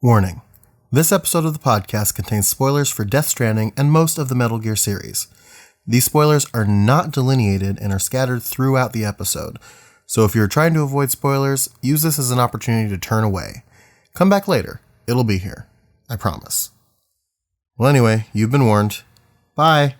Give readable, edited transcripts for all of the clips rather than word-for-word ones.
Warning. This episode of the podcast contains spoilers for Death Stranding and most of the Metal Gear series. These spoilers are not delineated and are scattered throughout the episode, so if you're trying to avoid spoilers, use this as an opportunity to turn away. Come back later. It'll be here. I promise. Well, anyway, you've been warned. Bye.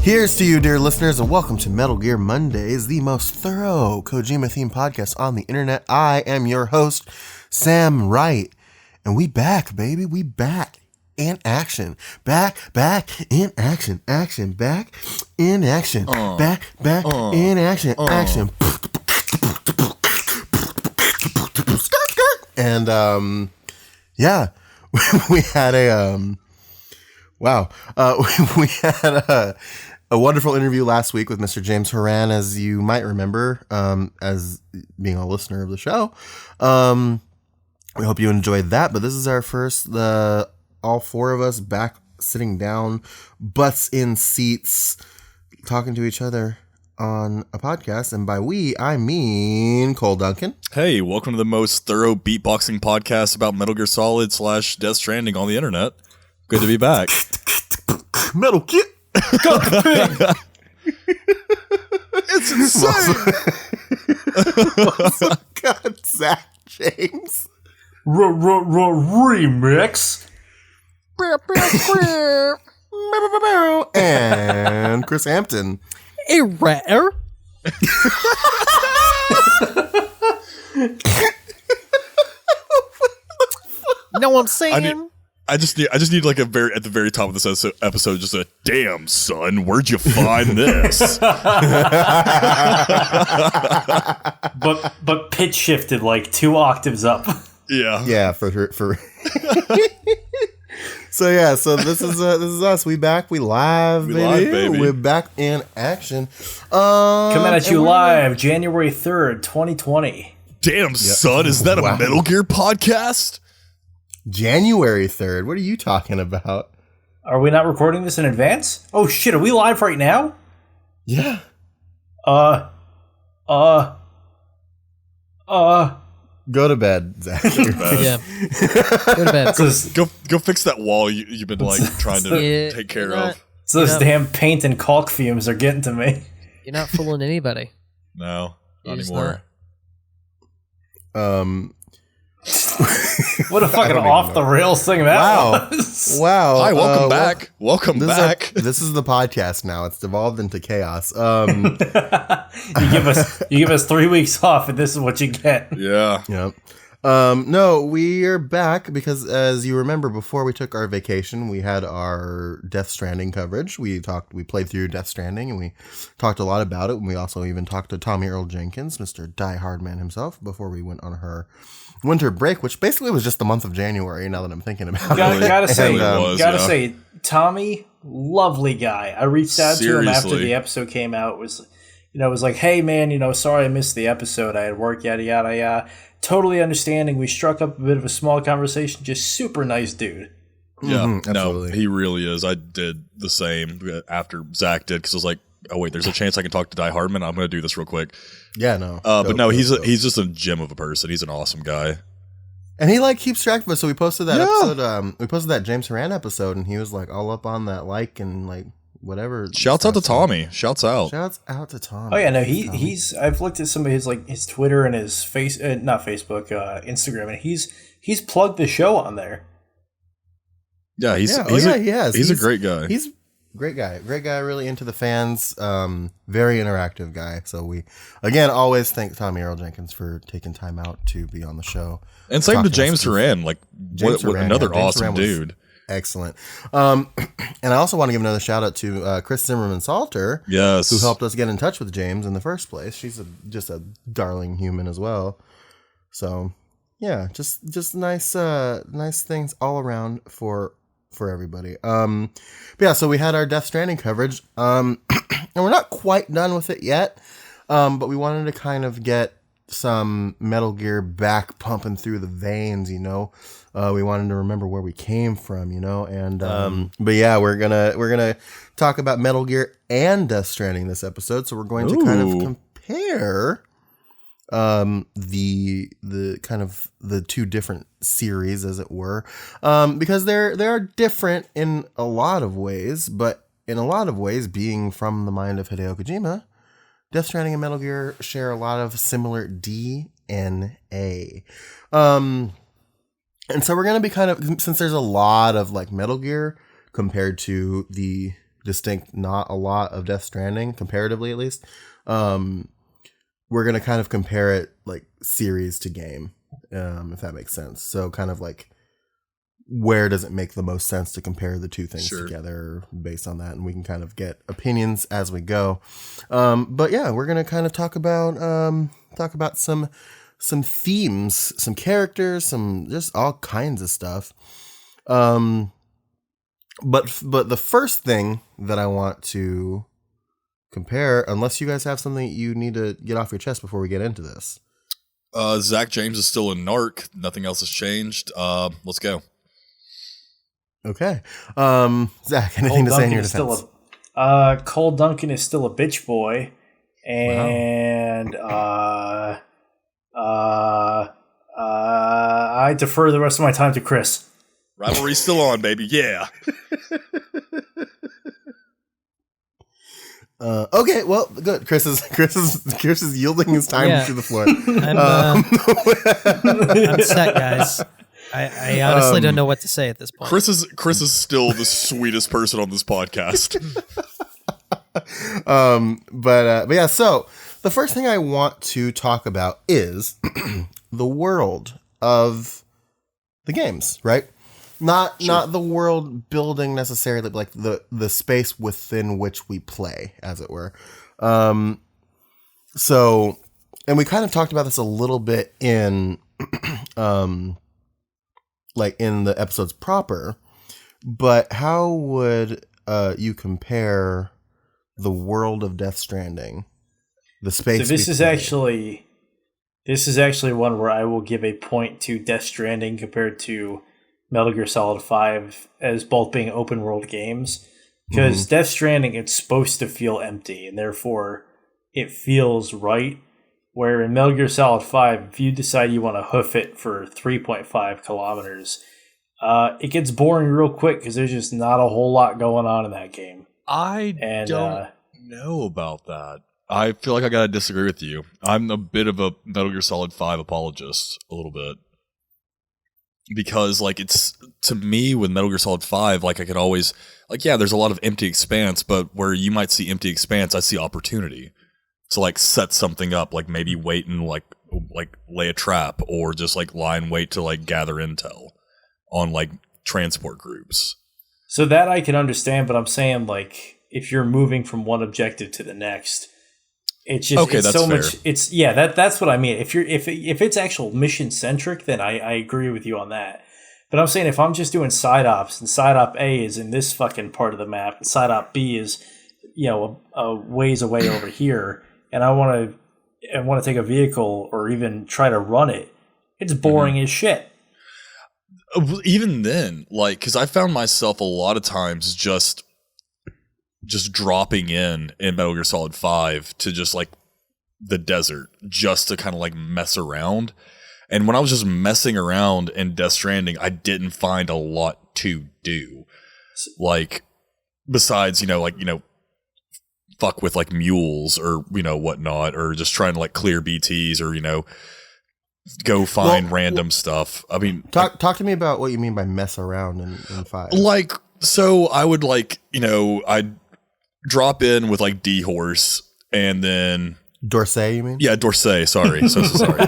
Here's to you, dear listeners, and welcome to Metal Gear Mondays, the most thorough Kojima-themed podcast on the internet. I am your host, Sam Wright, and we back, baby. We back in action. Back in action. Action. Back in action. Back in action. Action. And, yeah, we had we had a wonderful interview last week with Mr. James Horan, as you might remember, as being a listener of the show. We hope you enjoyed that, but this is our first, all four of us back sitting down, butts in seats, talking to each other on a podcast. And by we, I mean Cole Duncan. Hey, welcome to the most thorough beatboxing podcast about Metal Gear Solid / Death Stranding on the internet. Good to be back. Metal Gear. It's insane. Also got Zach James. Remix. And Chris Hampton. Rare. Know what I'm saying? I just need like at the very top of this episode, just a damn son, where'd you find this? but pitch shifted like 2 octaves up. Yeah, for So this is us. We back. We live, baby. We're back in action. Coming at you live, January 3rd, 2020. Damn, son, is that a Metal Gear podcast? January 3rd. What are you talking about? Are we not recording this in advance? Oh shit, are we live right now? Yeah. Uh. Go to bed, Zach. Yeah. Go to bed. Go fix that wall you've been like trying to take care of. So those damn paint and caulk fumes are getting to me. You're not fooling anybody. No, not anymore. What a fucking off the rails thing that was. Wow. Hi, welcome back. Welcome back. This is the podcast now. It's devolved into chaos. You give us 3 weeks off and this is what you get. Yeah. Yep. No, we are back because, as you remember, before we took our vacation, we had our Death Stranding coverage. We played through Death Stranding, and we talked a lot about it. And we also even talked to Tommy Earl Jenkins, Mr. Die Hard Man himself, before we went on her winter break, which basically was just the month of January. Now that I'm thinking about it, gotta say, Tommy, lovely guy. I reached out to him after the episode came out. It was like, hey man, sorry I missed the episode. I had work, yada yada yada. Totally understanding. We struck up a bit of a small conversation. Just super nice dude. Yeah, absolutely. No, he really is. I did the same after Zach did because I was like, oh wait, there's a chance I can talk to Die Hardman. I'm going to do this real quick. Yeah, no. He's just a gem of a person. He's an awesome guy. And he keeps track of us. So we posted that episode. We posted that James Horan episode, and he was all up on that and whatever. Shouts out to Tommy. Shouts out to Tommy. Oh yeah, no, he's. I've looked at some of his Twitter and his not Facebook, Instagram, and he's plugged the show on there. Yeah, he has. He's a great guy. He's great guy, really into the fans, very interactive guy. So we, again, always thank Tommy Earl Jenkins for taking time out to be on the show. And same to James Horan, another awesome dude. Excellent. And I also want to give another shout out to Chris Zimmerman Salter, yes, who helped us get in touch with James in the first place. She's just a darling human as well. So yeah, just nice things all around for everybody. But yeah, so we had our Death Stranding coverage, and we're not quite done with it yet. But we wanted to kind of get some Metal Gear back pumping through the veins, you know. We wanted to remember where we came from, you know. And but yeah, we're gonna talk about Metal Gear and Death Stranding this episode. So we're going to kind of compare the kind of the two different series, as it were, because they're different in a lot of ways, but in a lot of ways, being from the mind of Hideo Kojima, Death Stranding and Metal Gear share a lot of similar DNA. And so we're going to be kind of, since there's a lot of like Metal Gear compared to the distinct not a lot of Death Stranding, comparatively at least, we're going to kind of compare it like series to game, if that makes sense. So kind of like, where does it make the most sense to compare the two things together based on that? And we can kind of get opinions as we go. But yeah, we're going to kind of talk about some themes, some characters, some just all kinds of stuff. But the first thing that I want to compare, unless you guys have something you need to get off your chest before we get into this. Zach James is still in Narc. Nothing else has changed. Let's go. Okay. Zach, anything to say in your defense? Cole Duncan is still a bitch boy. And I defer the rest of my time to Chris. Rivalry's still on, baby. Yeah. Okay, well, good. Chris is yielding his time to the floor. I'm set, guys. I honestly don't know what to say at this point. Chris is still the sweetest person on this podcast. But yeah, so the first thing I want to talk about is the world of the games, right? Not the world building necessarily, but like the space within which we play, as it were. So, and we kind of talked about this a little bit in like in the episodes proper, but how would you compare the world of Death Stranding, the space? So this is actually one where I will give a point to Death Stranding compared to Metal Gear Solid 5 as both being open world games, because Death Stranding, it's supposed to feel empty and therefore it feels right. Where in Metal Gear Solid 5, if you decide you want to hoof it for 3.5 kilometers, it gets boring real quick because there's just not a whole lot going on in that game. I don't know about that. I feel like I gotta disagree with you. I'm a bit of a Metal Gear Solid 5 apologist, a little bit. Because, like, it's, to me, with Metal Gear Solid 5, like, I could always, like, yeah, there's a lot of empty expanse, but where you might see empty expanse, I see opportunity to, like, set something up, like, maybe wait and, like lay a trap, or just, like, lie in wait to, like, gather intel on, like, transport groups. So that I can understand, but I'm saying, like, if you're moving from one objective to the next, it's just okay, it's that's so fair. much. It's that's what I mean. If it's actual mission centric, then I agree with you on that. But I'm saying if I'm just doing side ops, and side op A is in this fucking part of the map, and side op B is a ways away over here, and I want to take a vehicle or even try to run it, it's boring as shit. Even then, like, because I found myself a lot of times just dropping in Metal Gear Solid 5 to just like the desert just to kind of like mess around. And when I was just messing around in Death Stranding, I didn't find a lot to do. Like, besides, fuck with like mules or, whatnot, or just trying to like clear BTs or, go find random stuff. I mean, talk to me about what you mean by mess around in 5. Like, so I would like, I'd drop in with like D-Horse and then Dorsey, you mean? Yeah, Dorsey. Sorry, so sorry.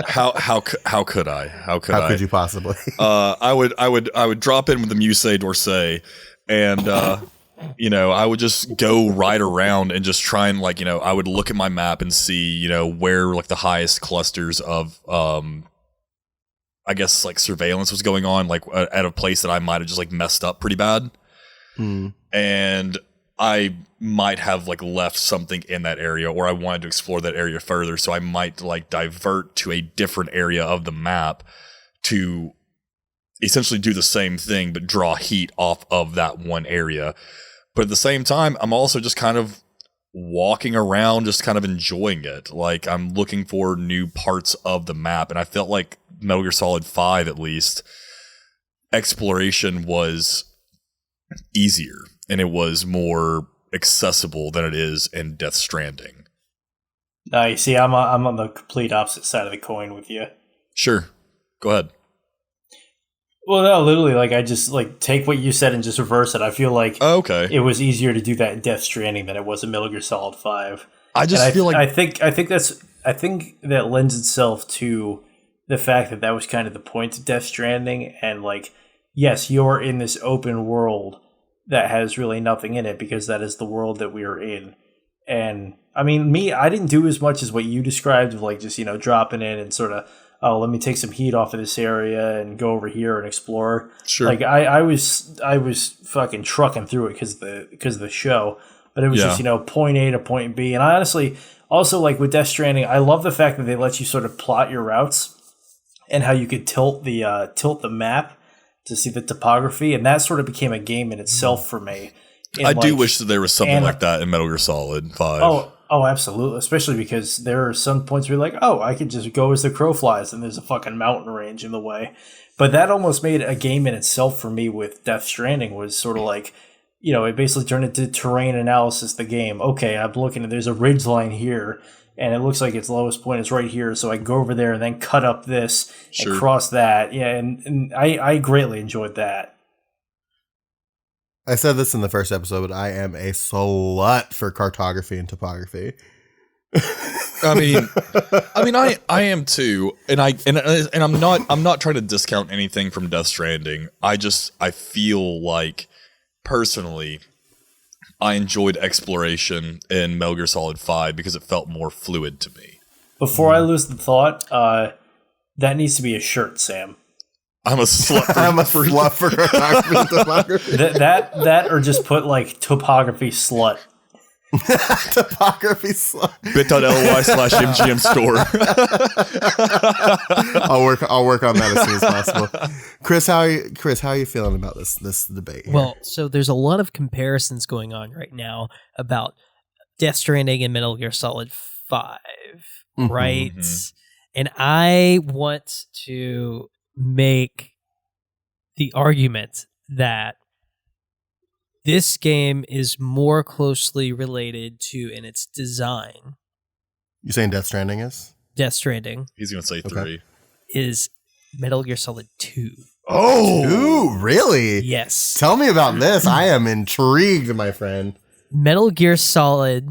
How could I? How could you possibly? I would drop in with the Musée Dorsey, and I would just go right around and just try and like I would look at my map and see where like the highest clusters of I guess like surveillance was going on, like at a place that I might have just like messed up pretty bad, and I might have like left something in that area, or I wanted to explore that area further. So I might like divert to a different area of the map to essentially do the same thing, but draw heat off of that one area. But at the same time, I'm also just kind of walking around, just kind of enjoying it. Like I'm looking for new parts of the map. And I felt like Metal Gear Solid 5, at least, exploration was easier and it was more accessible than it is in Death Stranding. You see, I'm on the complete opposite side of the coin with you. Sure. Go ahead. Well, no, literally, like I just like take what you said and just reverse it. I feel like it was easier to do that in Death Stranding than it was in Metal Gear Solid 5. I feel like I think that lends itself to the fact that was kind of the point of Death Stranding, and like, yes, you're in this open world that has really nothing in it because that is the world that we are in. And I mean, I didn't do as much as what you described of like just, dropping in and sort of, oh, let me take some heat off of this area and go over here and explore. Sure. Like I was fucking trucking through it because of the show, but it was just, point A to point B. And I honestly also, like with Death Stranding, I love the fact that they let you sort of plot your routes and how you could tilt the map to see the topography, and that sort of became a game in itself for me. I do wish that there was something like that in Metal Gear Solid 5. Oh, absolutely. Especially because there are some points where you're like, oh, I could just go as the crow flies and there's a fucking mountain range in the way. But that almost made a game in itself for me with Death Stranding, was sort of like, it basically turned into terrain analysis, the game. Okay, I'm looking at, there's a ridge line here and it looks like its lowest point is right here. So I go over there and then cut up this and cross that. Yeah, and I greatly enjoyed that. I said this in the first episode, but I am a slut for cartography and topography. I am too, and I'm not trying to discount anything from Death Stranding. I feel like personally, I enjoyed exploration in Metal Gear Solid 5 because it felt more fluid to me. Before I lose the thought, that needs to be a shirt, Sam. I'm a slut for, slut for cartography and topography. That or just put like topography slut. Topography slut. bit.ly/MGM store. I'll work on that as soon as possible. Chris, how are you feeling about this debate here? Well, so there's a lot of comparisons going on right now about Death Stranding and Metal Gear Solid 5, right? Mm-hmm. And I want to make the argument that this game is more closely related to in its design. You saying Death Stranding is? Death Stranding. He's going to say 3. Is Metal Gear Solid 2. Oh, 2? Really? Yes. Tell me about this. I am intrigued, my friend. Metal Gear Solid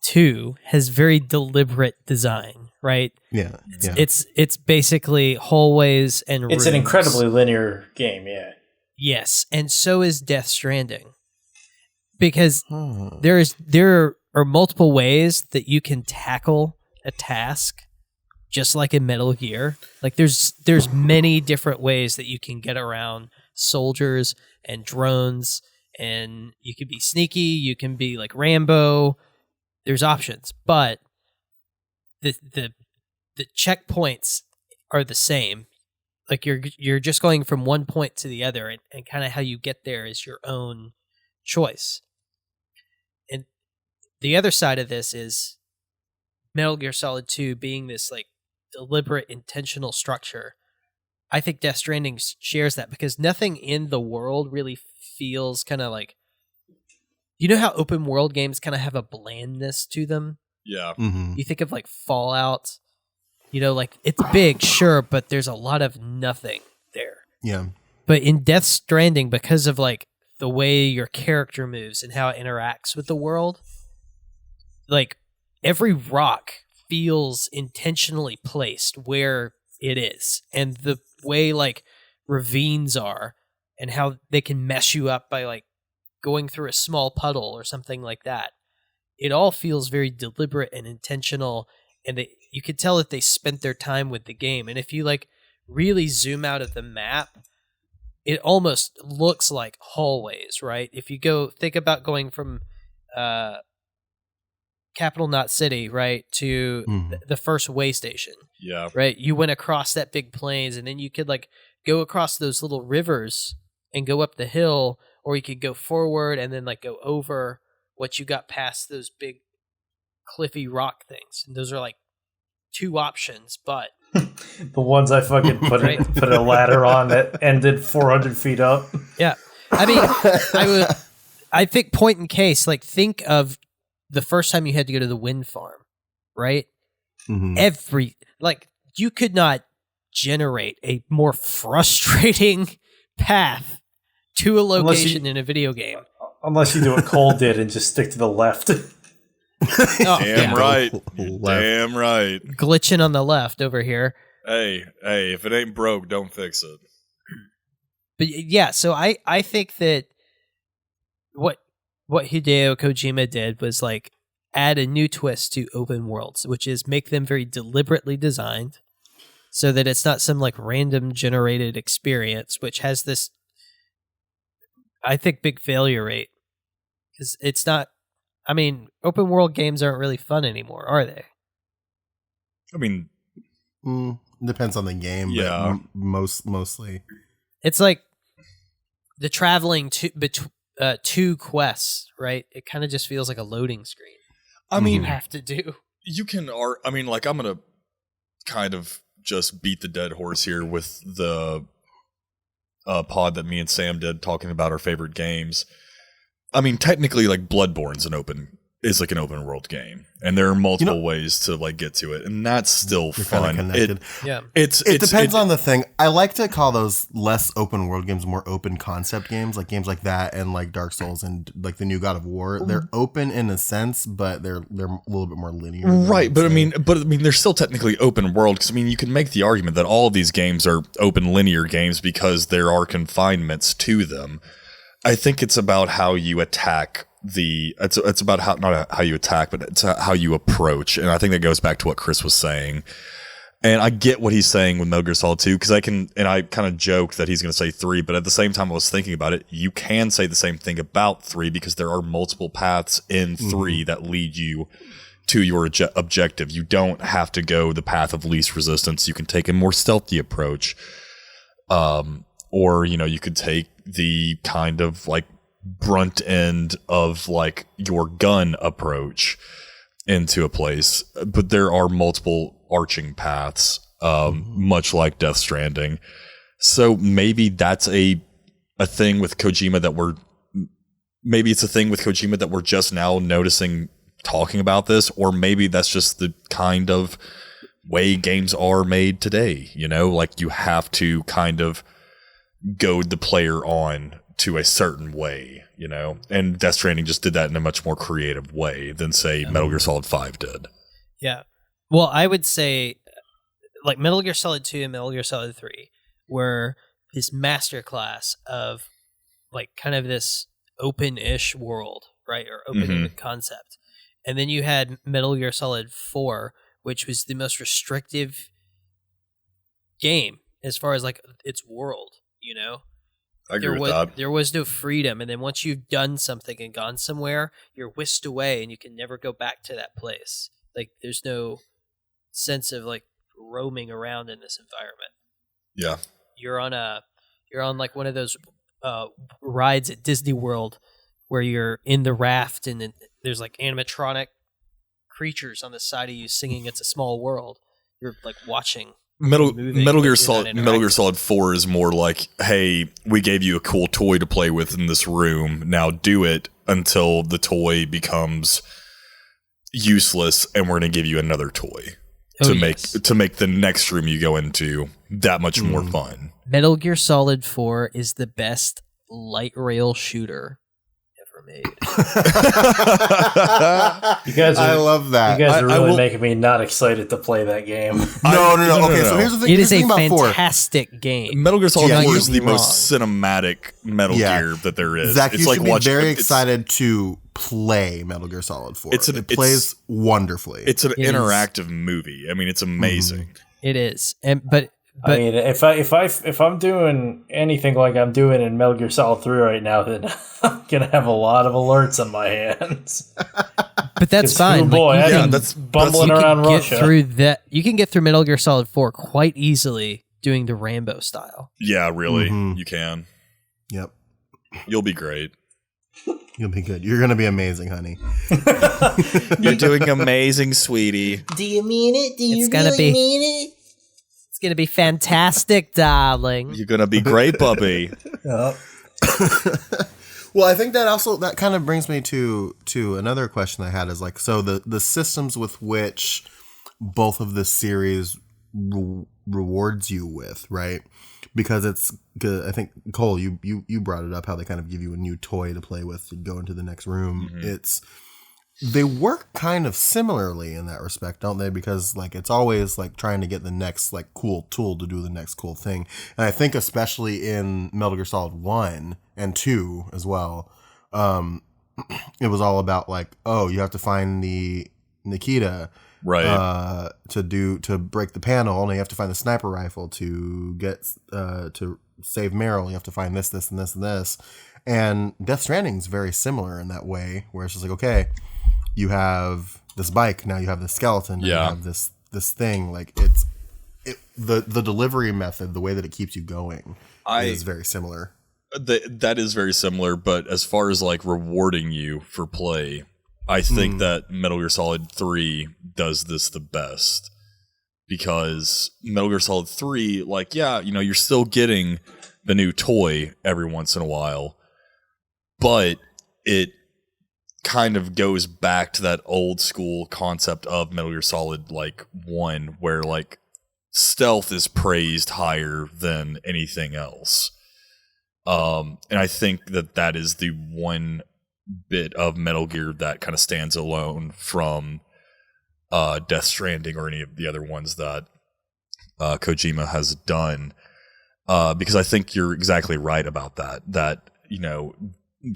2 has very deliberate design, right? Yeah. It's basically hallways and rooms. It's an incredibly linear game, yeah. Yes, and so is Death Stranding. Because there are multiple ways that you can tackle a task, just like in Metal Gear. Like there's many different ways that you can get around soldiers and drones, and you can be sneaky, you can be like Rambo. There's options, but the checkpoints are the same. Like you're just going from one point to the other, and kind of how you get there is your own choice. And the other side of this is Metal Gear Solid 2 being this like deliberate, intentional structure. I think Death Stranding shares that because nothing in the world really feels kind of like, you know how open world games kind of have a blandness to them? Yeah. Mm-hmm. You think of like Fallout, like it's big, sure, but there's a lot of nothing there. Yeah. But in Death Stranding, because of like the way your character moves and how it interacts with the world, like every rock feels intentionally placed where it is, and the way like ravines are and how they can mess you up by like going through a small puddle or something like that. It all feels very deliberate and intentional, and you could tell that they spent their time with the game. And if you like really zoom out of the map, it almost looks like hallways, right? If you think about going from Capital Knot City, right, to the first way station. Yeah. Right? You went across that big plains, and then you could like go across those little rivers and go up the hill, or you could go forward and then like go over what you got past those big cliffy rock things. And those are like 2 options, but the ones I fucking put a ladder on that ended 400 feet up. Yeah. I mean, I think point in case, like think of the first time you had to go to the wind farm, right? You could not generate a more frustrating path to a location in a video game. Unless you do what Cole did and just stick to the left. Damn right. Damn right. Glitching on the left over here. Hey, if it ain't broke, don't fix it. But yeah, so I think that what Hideo Kojima did was like add a new twist to open worlds, which is make them very deliberately designed so that it's not some like random generated experience, which has this, I think, big failure rate. Because it's not, I mean, open world games aren't really fun anymore, are they? I mean, depends on the game, yeah. But mostly. It's like the traveling two quests, right? It kind of just feels like a loading screen. I mean, you have to do. You can, I mean, like, I'm going to kind of just beat the dead horse here with the pod that me and Sam did talking about our favorite games. I mean, technically, like, Bloodborne's is like an open world game, and there are multiple ways to like get to it, and that's still fun. It depends on the thing. I like to call those less open world games more open concept games, like games like that and like Dark Souls and like the new God of War. They're open in a sense, but they're a little bit more linear. Right, but I mean, they're still technically open world, because I mean, you can make the argument that all of these games are open linear games because there are confinements to them. I think it's about how you attack it's about how you attack, but it's how you approach. And I think that goes back to what Chris was saying. And I get what he's saying with Metal Gear Solid 2, because I kind of joked that he's going to say 3, but at the same time I was thinking about it, you can say the same thing about 3, because there are multiple paths in 3 that lead you to your objective. You don't have to go the path of least resistance. You can take a more stealthy approach. Or, you could take the kind of like brunt end of like your gun approach into a place, but there are multiple arching paths, much like Death Stranding. So maybe that's a thing with Kojima it's a thing with Kojima that we're just now noticing talking about this, or maybe that's just the kind of way games are made today. Like you have to kind of goad the player on to a certain way, and Death Stranding just did that in a much more creative way than, say, Metal Gear Solid 5 did. Yeah. Well, I would say, like, Metal Gear Solid 2 and Metal Gear Solid 3 were this masterclass of, like, kind of this open-ish world, right? Or open concept. And then you had Metal Gear Solid 4, which was the most restrictive game as far as, like, its world, I agree with that. There was no freedom, and then once you've done something and gone somewhere, you're whisked away, and you can never go back to that place. Like, there's no sense of like roaming around in this environment. Yeah, you're on like one of those rides at Disney World where you're in the raft, and then there's like animatronic creatures on the side of you singing "It's a Small World." You're like watching. Metal Gear Solid 4 is more like, hey, we gave you a cool toy to play with in this room. Now do it until the toy becomes useless, and we're going to give you another toy to make the next room you go into that much more fun. Metal Gear Solid 4 is the best light rail shooter ever made. I love that. You guys are really making me not excited to play that game. No. Okay, so here's the thing. It is a fantastic game. Metal Gear Solid 4 is the most cinematic Metal Gear that there is. Zach, you should be very excited to play Metal Gear Solid 4. It plays wonderfully. It's an interactive movie. I mean, it's amazing. It is. But I mean, if I'm doing anything like I'm doing in Metal Gear Solid 3 right now, then I'm gonna have a lot of alerts on my hands. But that's fine. Boy, that's bumbling around Russia. You can get through Metal Gear Solid 4 quite easily doing the Rambo style. Yeah, really, you can. Yep, you'll be great. You'll be good. You're gonna be amazing, honey. You're doing amazing, sweetie. Do you mean it? Do you mean it? It's gonna be fantastic, darling. You're gonna be great, puppy. Yep. Well, I think that kind of brings me to another question I had is like, so the systems with which both of the series rewards you with, right? Because it's good. I think Cole, you brought it up how they kind of give you a new toy to play with to go into the next room. They work kind of similarly in that respect, don't they? Because like it's always like trying to get the next like cool tool to do the next cool thing. And I think especially in Metal Gear Solid 1 and 2 as well, it was all about like, oh, you have to find the Nikita, right, to break the panel, and you have to find the sniper rifle to get to save Meryl. You have to find this and this and this. And Death Stranding is very similar in that way, where it's just like, okay, you have this bike, now you have this skeleton, now you have this thing. Like the delivery method, the way that it keeps you going, is very similar. That is very similar, but as far as like rewarding you for play, I think that Metal Gear Solid 3 does this the best, because Metal Gear Solid 3, like, you're still getting the new toy every once in a while, but it kind of goes back to that old school concept of Metal Gear Solid like 1, where like stealth is praised higher than anything else. And I think that is the one bit of Metal Gear that kind of stands alone from Death Stranding or any of the other ones that Kojima has done. Because I think you're exactly right about that,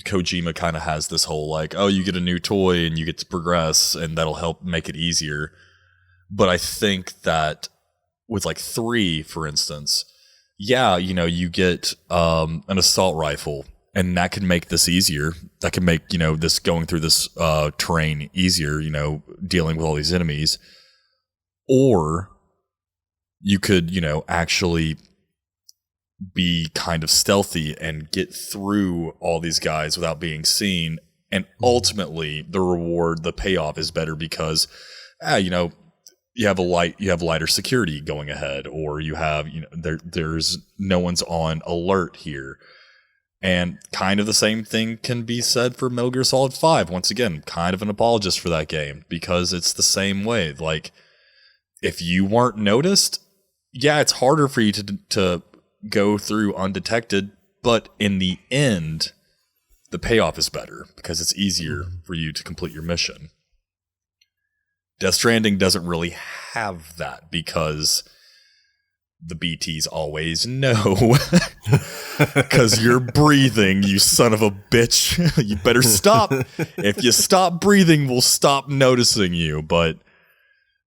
Kojima kind of has this whole like, oh, you get a new toy and you get to progress and that'll help make it easier. But I think that with like 3, for instance, you get an assault rifle, and that can make this easier. That can make, this going through this terrain easier, dealing with all these enemies. Or you could, actually be kind of stealthy and get through all these guys without being seen. And ultimately the reward, the payoff is better because, you have lighter security going ahead, or you have, there's no one's on alert here. And kind of the same thing can be said for Metal Gear Solid 5. Once again, kind of an apologist for that game, because it's the same way. Like, if you weren't noticed, it's harder for you to go through undetected, but in the end, the payoff is better because it's easier for you to complete your mission. Death Stranding doesn't really have that because the BTs always know. Because you're breathing, you son of a bitch. You better stop. If you stop breathing, we'll stop noticing you. But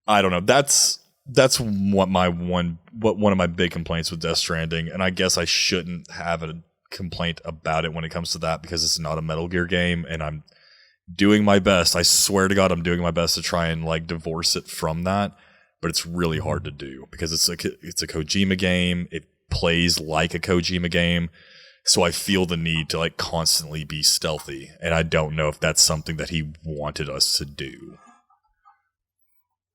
I don't know. That's one of my big complaints with Death Stranding, and I guess I shouldn't have a complaint about it when it comes to that, because it's not a Metal Gear game, and I'm doing my best. I swear to God, I'm doing my best to try and like divorce it from that, but it's really hard to do because it's a Kojima game. It plays like a Kojima game, so I feel the need to like constantly be stealthy, and I don't know if that's something that he wanted us to do.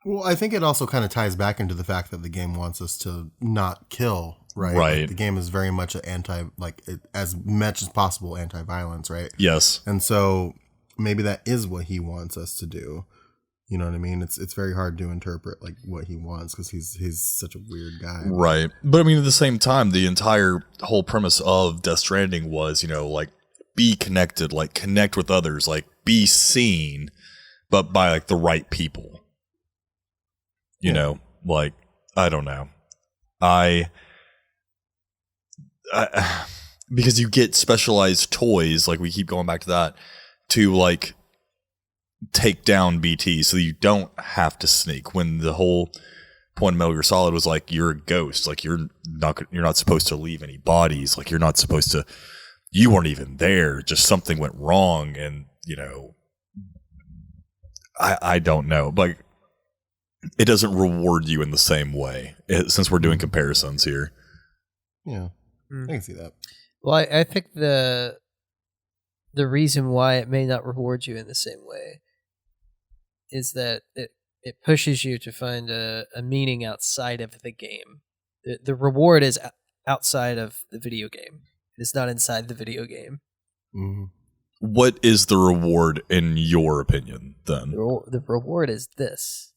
Well, I think it also kind of ties back into the fact that the game wants us to not kill, right? Right. Like the game is very much as much as possible anti-violence, right? Yes. And so maybe that is what he wants us to do. You know what I mean? It's very hard to interpret like what he wants because he's such a weird guy. Right. But I mean, at the same time, the entire whole premise of Death Stranding was, like, be connected, like connect with others, like be seen, but by like the right people. Like, I don't know. Because you get specialized toys, like we keep going back to that, to like take down BT, so you don't have to sneak. When the whole point of Metal Gear Solid was like, you're a ghost. Like, you're not supposed to leave any bodies. Like, you're not supposed to, you weren't even there. Just something went wrong. And, you know, I don't know. Like, it doesn't reward you in the same way, since we're doing comparisons here. Yeah, I can see that. Well, I think the reason why it may not reward you in the same way is that it pushes you to find a meaning outside of the game. The reward is outside of the video game. It's not inside the video game. Mm-hmm. What is the reward in your opinion, then? The reward is this.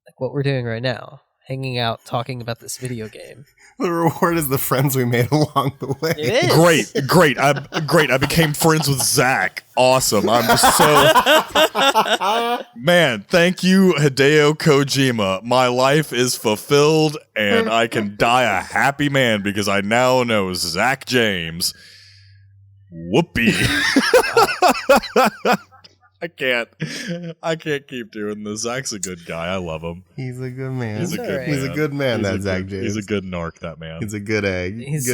Like what we're doing right now. Hanging out, talking about this video game. The reward is the friends we made along the way. It is. Great. I became friends with Zach. Awesome. I'm just so... Man, thank you, Hideo Kojima. My life is fulfilled, and I can die a happy man because I now know Zach James. Whoopee. I can't keep doing this. Zach's a good guy. I love him. He's a good man. He's a good man, that Zach James. He's a good narc, that man. He's a good egg. He's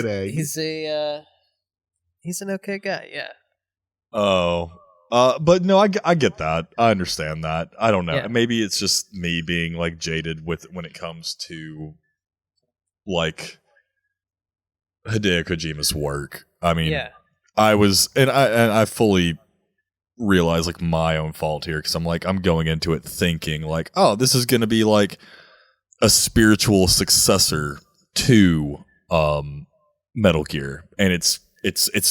an okay guy, yeah. Oh. But no, I get that. I understand that. I don't know. Yeah. Maybe it's just me being like jaded when it comes to like Hideo Kojima's work. I mean, yeah. I fully realize like my own fault here, because I'm going into it thinking like, oh, this is going to be like a spiritual successor to Metal Gear, and it's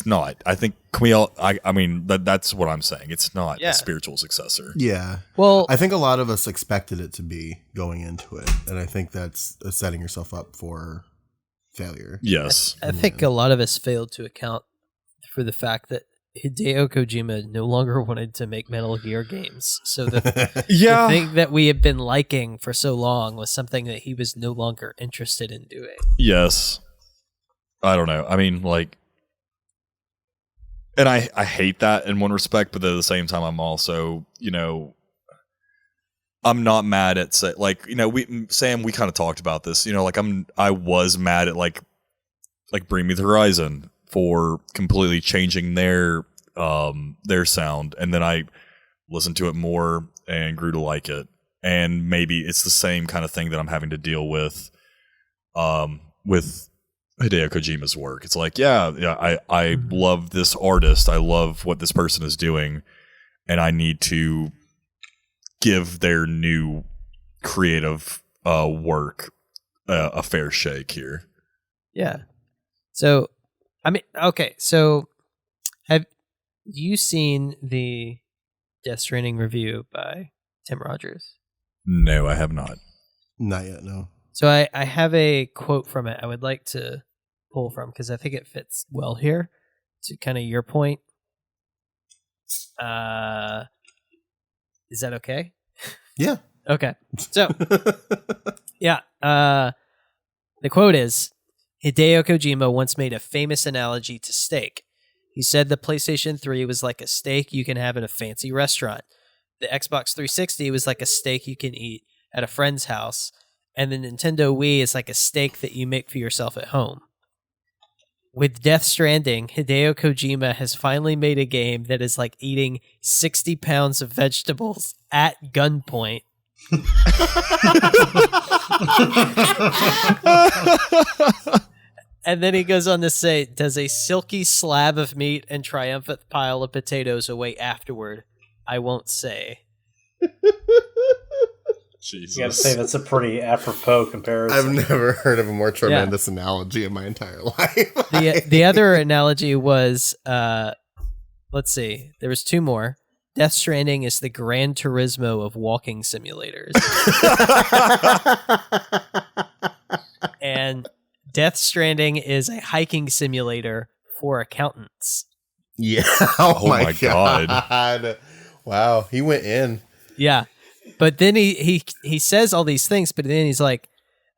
not. I think I mean that's what I'm saying. It's not a spiritual successor. Yeah. Well, I think a lot of us expected it to be going into it, and I think that's setting yourself up for failure. Yes. I think a lot of us failed to account for the fact that Hideo Kojima no longer wanted to make Metal Gear games. So the thing that we have been liking for so long was something that he was no longer interested in doing. Yes. I don't know. I mean, like, and I hate that in one respect, but at the same time, I'm also, you know, I'm not mad at, like, you know, Sam, we kind of talked about this, you know, like I was mad at like Bring Me the Horizon for completely changing their sound, and then I listened to it more and grew to like it. And maybe it's the same kind of thing that I'm having to deal with Hideo Kojima's work. It's like, I love this artist, I love what this person is doing, and I need to give their new creative work a fair shake here. Yeah. So I mean, okay, so have you seen the Death Stranding review by Tim Rogers? No, I have not. Not yet, no. So I have a quote from it I would like to pull from, because I think it fits well here to kind of your point. Is that okay? Yeah. Okay. So, yeah. The quote is, Hideo Kojima once made a famous analogy to steak. He said the PlayStation 3 was like a steak you can have in a fancy restaurant. The Xbox 360 was like a steak you can eat at a friend's house. And the Nintendo Wii is like a steak that you make for yourself at home. With Death Stranding, Hideo Kojima has finally made a game that is like eating 60 pounds of vegetables at gunpoint. And then he goes on to say, does a silky slab of meat and triumphant pile of potatoes await afterward? I won't say. Jesus. You gotta say that's a pretty apropos comparison. I've never heard of a more tremendous analogy in my entire life. The other analogy was, let's see, there was two more. Death Stranding is the Gran Turismo of walking simulators. And Death Stranding is a hiking simulator for accountants. Yeah. Oh my God. Wow. He went in. Yeah. But then he says all these things, but then he's like,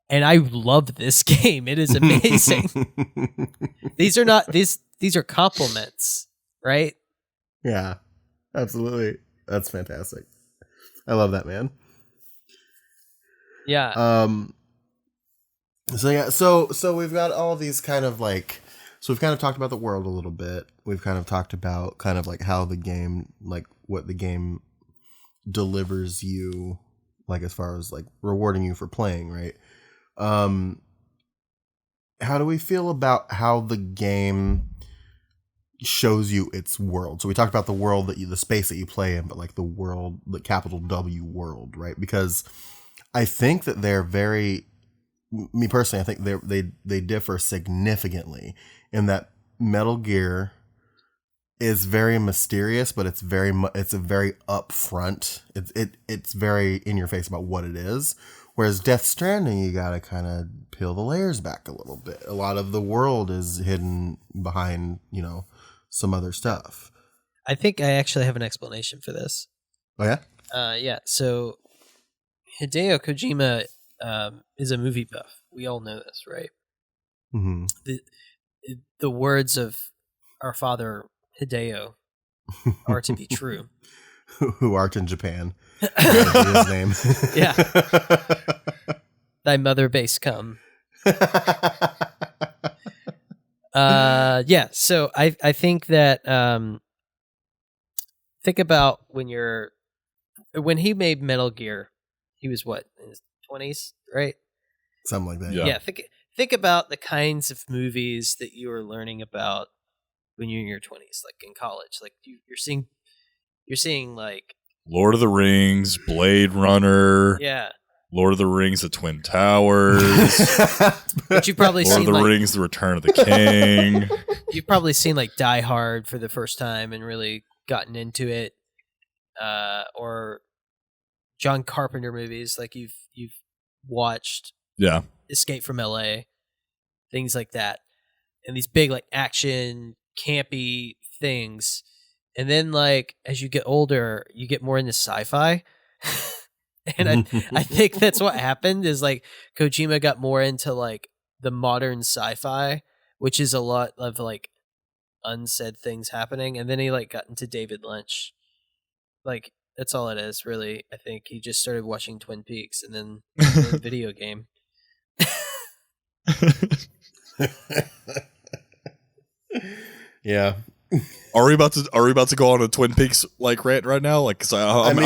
and I love this game. It is amazing. These are compliments, right? Yeah. Absolutely. That's fantastic. I love that, man. Yeah. So we've got all these kind of like, so we've kind of talked about the world a little bit. We've kind of talked about kind of like how the game, like what the game delivers you, like as far as like rewarding you for playing, right? How do we feel about how the game shows you its world? So we talked about the world the space that you play in, but like the world, the capital W world, right? Because I think that they're very, me personally, I think they differ significantly in that Metal Gear is very mysterious, but it's a very upfront. It's very in your face about what it is. Whereas Death Stranding, you gotta kind of peel the layers back a little bit. A lot of the world is hidden behind, some other stuff. I think I actually have an explanation for this. Oh yeah? Yeah. So Hideo Kojima is a movie buff. We all know this, right? Mm-hmm. The words of our father Hideo are to be true. Who art in Japan? His name. Yeah. Thy mother base come. Yeah. So I think that think about when he made Metal Gear, he was what, in his 20s, right? Something like that. Yeah. Think about the kinds of movies that you were learning about when you're in your 20s, like in college. Like you're seeing like Lord of the Rings, Blade Runner. Yeah. Lord of the Rings, The Twin Towers. But you've probably Lord seen of the Rings, The Return of the King. You've probably seen like Die Hard for the first time and really gotten into it, or John Carpenter movies like you've watched. Yeah. Escape from LA, things like that, and these big like action campy things. And then like as you get older, you get more into sci-fi. And I think that's what happened is like Kojima got more into like the modern sci-fi, which is a lot of like unsaid things happening. And then he like got into David Lynch. Like that's all it is, really. I think he just started watching Twin Peaks and then the video game. Yeah. Are we about to go on a Twin Peaks like rant right now? Like, cause I'm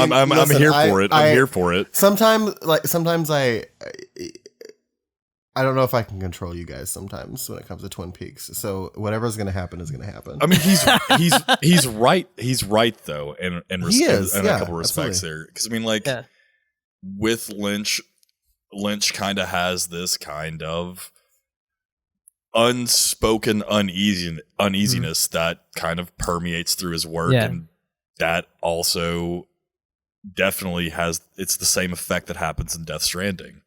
here for it. I'm here for it. Sometimes I don't know if I can control you guys sometimes when it comes to Twin Peaks. So whatever's going to happen is going to happen. I mean, he's right. He's right though, in a couple of respects there. Because I mean, like with Lynch kind of has this kind of unspoken uneasiness that kind of permeates through his work, and that also definitely it's the same effect that happens in Death Stranding.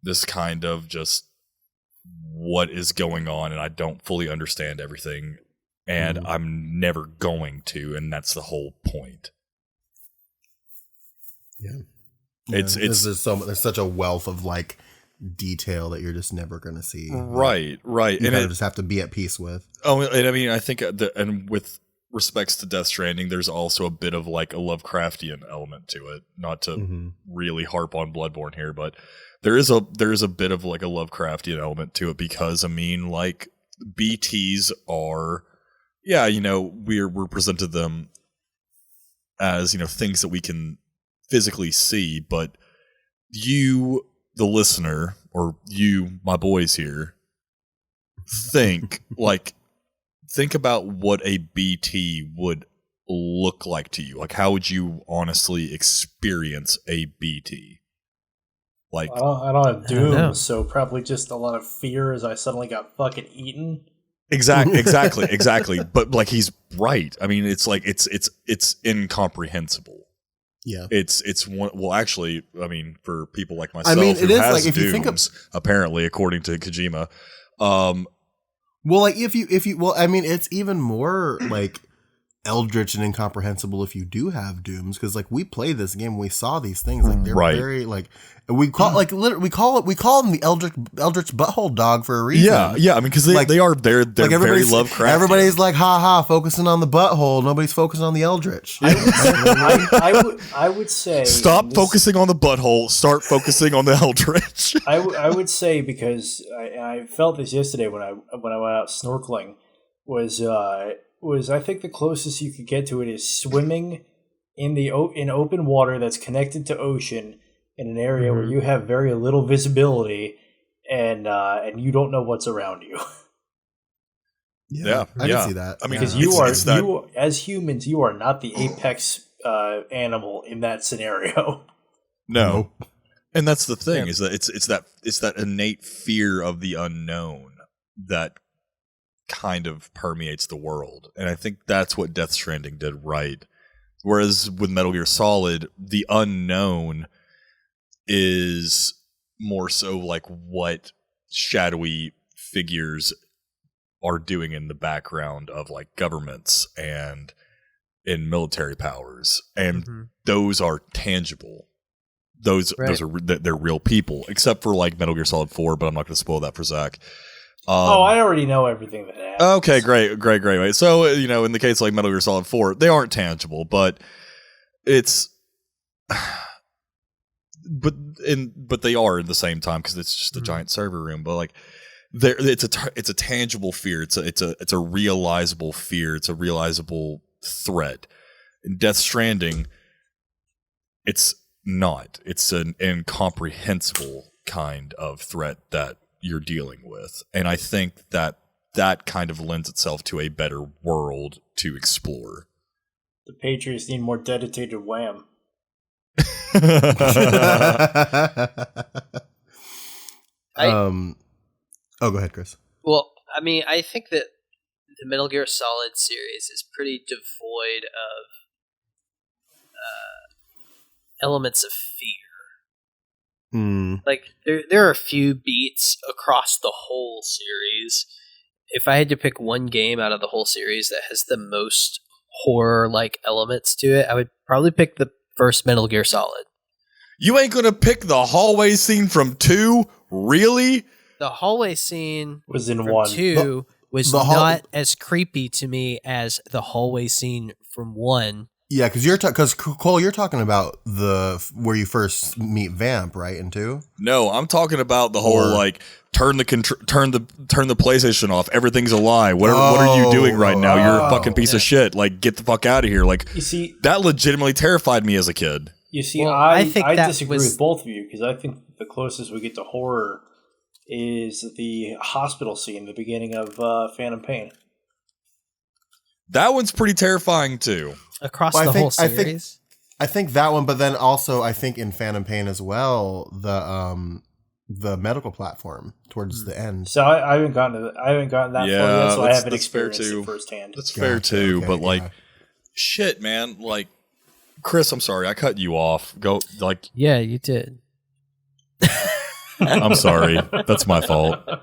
This kind of just what is going on, and I don't fully understand everything, and I'm never going to, and that's the whole point. Yeah. There's such a wealth of like detail that you're just never going to see. Right. You kind of just have to be at peace with. Oh, and I mean, I think and with respects to Death Stranding, there's also a bit of like a Lovecraftian element to it. Not to really harp on Bloodborne here, but there is a bit of like a Lovecraftian element to it because I mean, like BTs are, we're presented them as things that we can physically see, but you, the listener, or you, my boys here, think about what a BT would look like to you. Like, how would you honestly experience a BT? Like, I don't have Doom, so probably just a lot of fear as I suddenly got fucking eaten. Exactly. But like, he's right. I mean, it's like it's incomprehensible. Yeah, it's one. Well, actually, I mean, for people like myself, it is like if you think of, apparently, according to Kojima, well, like if you, I mean, it's even more like eldritch and incomprehensible if you do have dooms, because like we played this game, we saw these things, like they're very like we call we call them the eldritch butthole dog for a reason. Yeah. I mean, because they're very Lovecraftian. Everybody's like focusing on the butthole. Nobody's focusing on the eldritch. I would say stop focusing on the butthole. Start focusing on the eldritch. I would say, because I felt this yesterday when I went out snorkeling, was I think the closest you could get to it is swimming in open water that's connected to ocean in an area where you have very little visibility and you don't know what's around you. Yeah, I can see that. I mean, because you as humans, you are not the apex animal in that scenario. No, and that's the thing is that it's that innate fear of the unknown that kind of permeates the world, and I think that's what Death Stranding did right. Whereas with Metal Gear Solid, the unknown is more so like what shadowy figures are doing in the background of like governments and in military powers, and those are tangible. Those are they're real people, except for like Metal Gear Solid 4, but I'm not going to spoil that for Zach. I already know everything that happens. Okay, great. So, in the case like Metal Gear Solid 4, they aren't tangible, but it's but they are at the same time, because it's just a giant server room. But like it's a tangible fear. It's a realizable fear. It's a realizable threat. In Death Stranding, it's not. It's an incomprehensible kind of threat that you're dealing with, and I think that kind of lends itself to a better world to explore. The Patriots need more dedicated Wham. Go ahead, Chris. Well, I mean, I think that the Metal Gear Solid series is pretty devoid of elements of fear. Like there are a few beats across the whole series. If I had to pick one game out of the whole series that has the most horror-like elements to it, I would probably pick the first Metal Gear Solid. You ain't gonna pick the hallway scene from 2? Really? The hallway scene was in 1. 2 was not as creepy to me as the hallway scene from 1. Yeah, because Cole, you're talking about where you first meet Vamp, right? In 2? No, I'm talking about the whole like turn the PlayStation off. Everything's a lie. What are you doing right now? You're a fucking piece of shit. Like, get the fuck out of here. Like, you see, that legitimately terrified me as a kid. You see, I disagree with both of you, because I think the closest we get to horror is the hospital scene, the beginning of Phantom Pain. That one's pretty terrifying too. Across the whole series? I think that one, but then also I think in Phantom Pain as well, the medical platform towards the end. So I haven't gotten that far yet, so I haven't experienced it firsthand. That's fair too, okay, but shit, man, like, Chris, I'm sorry, I cut you off. Go, like, yeah, you did. I'm sorry, that's my fault. Wow.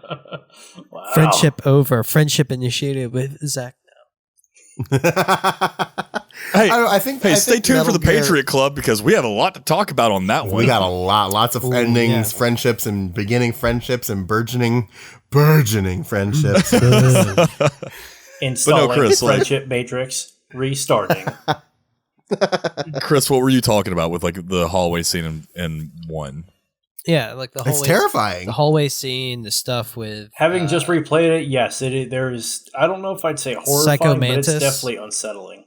Friendship over. Friendship initiated with Zach. Stay tuned for the Patriot Club, because we have a lot to talk about on that one. We got lots of endings, friendships, and beginning friendships, and burgeoning friendships. Installing Chris, friendship matrix, restarting. Chris, what were you talking about with like the hallway scene in 1? Yeah, like the hallway. It's terrifying. The hallway scene, the stuff with having just replayed it. Yes, there's. I don't know if I'd say horrifying, but it's definitely unsettling.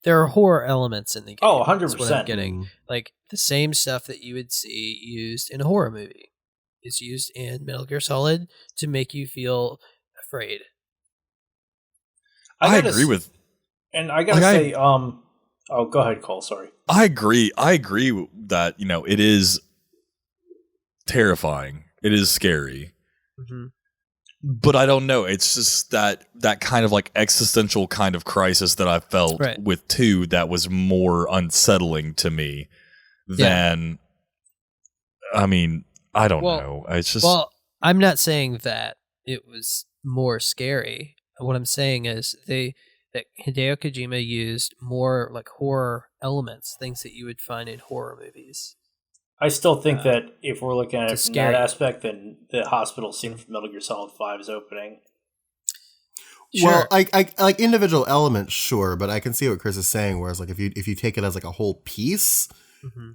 There are horror elements in the game. Oh, 100%. That's what I'm getting. Like the same stuff that you would see used in a horror movie is used in Metal Gear Solid to make you feel afraid. I agree with, and I gotta say, oh, go ahead, Cole. Sorry. I agree that it is terrifying. It is scary. Mm-hmm. But I don't know. It's just that kind of like existential kind of crisis that I felt with 2 that was more unsettling to me than. I mean, I don't know. It's just. Well, I'm not saying that it was more scary. What I'm saying is they that Hideo Kojima used more like horror elements, things that you would find in horror movies. I still think that if we're looking at it from that aspect, then the hospital scene from Metal Gear Solid 5 is opening. Sure. Well, I like individual elements, sure, but I can see what Chris is saying. Whereas, like, if you take it as like a whole piece,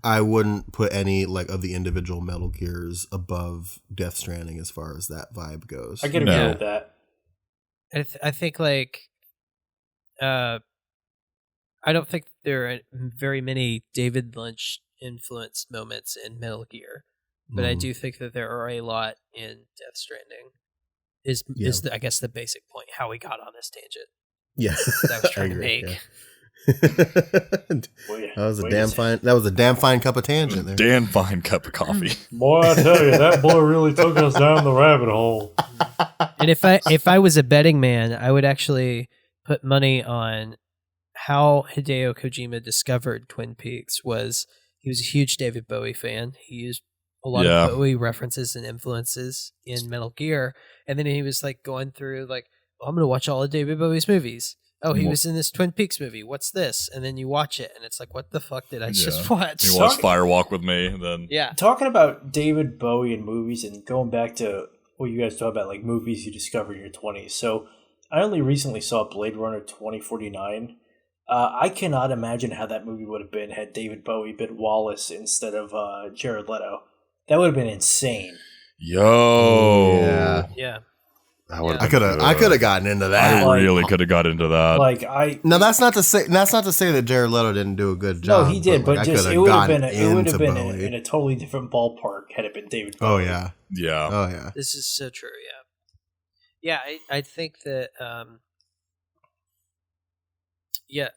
I wouldn't put any like of the individual Metal Gears above Death Stranding as far as that vibe goes. I can agree with that. I think like, I don't think there are very many David Lynch influenced moments in Metal Gear, but I do think that there are a lot in Death Stranding. Is I guess the basic point how we got on this tangent? Yeah, that I was trying to make. Yeah. That was a damn fine cup of tangent there. Damn fine cup of coffee. Boy, I tell you, that boy really took us down the rabbit hole. And if I was a betting man, I would actually put money on how Hideo Kojima discovered Twin Peaks. He was a huge David Bowie fan. He used a lot of Bowie references and influences in Metal Gear, and then he was like going through like, I'm going to watch all of David Bowie's movies. Oh, he was in this Twin Peaks movie. What's this? And then you watch it, and it's like, what the fuck did I just watch? You watch Firewalk with me, and then talking about David Bowie and movies, and going back to what you guys talk about, like movies you discover in your 20s. So I only recently saw Blade Runner 2049. I cannot imagine how that movie would have been had David Bowie been Wallace instead of Jared Leto. That would have been insane. Yo, yeah. I could have gotten into that. I really could have got into that. Now that's not to say that Jared Leto didn't do a good job. No, he did, but just it would have been in a totally different ballpark had it been David Bowie. Oh yeah. This is so true. Yeah. I think that. Yeah.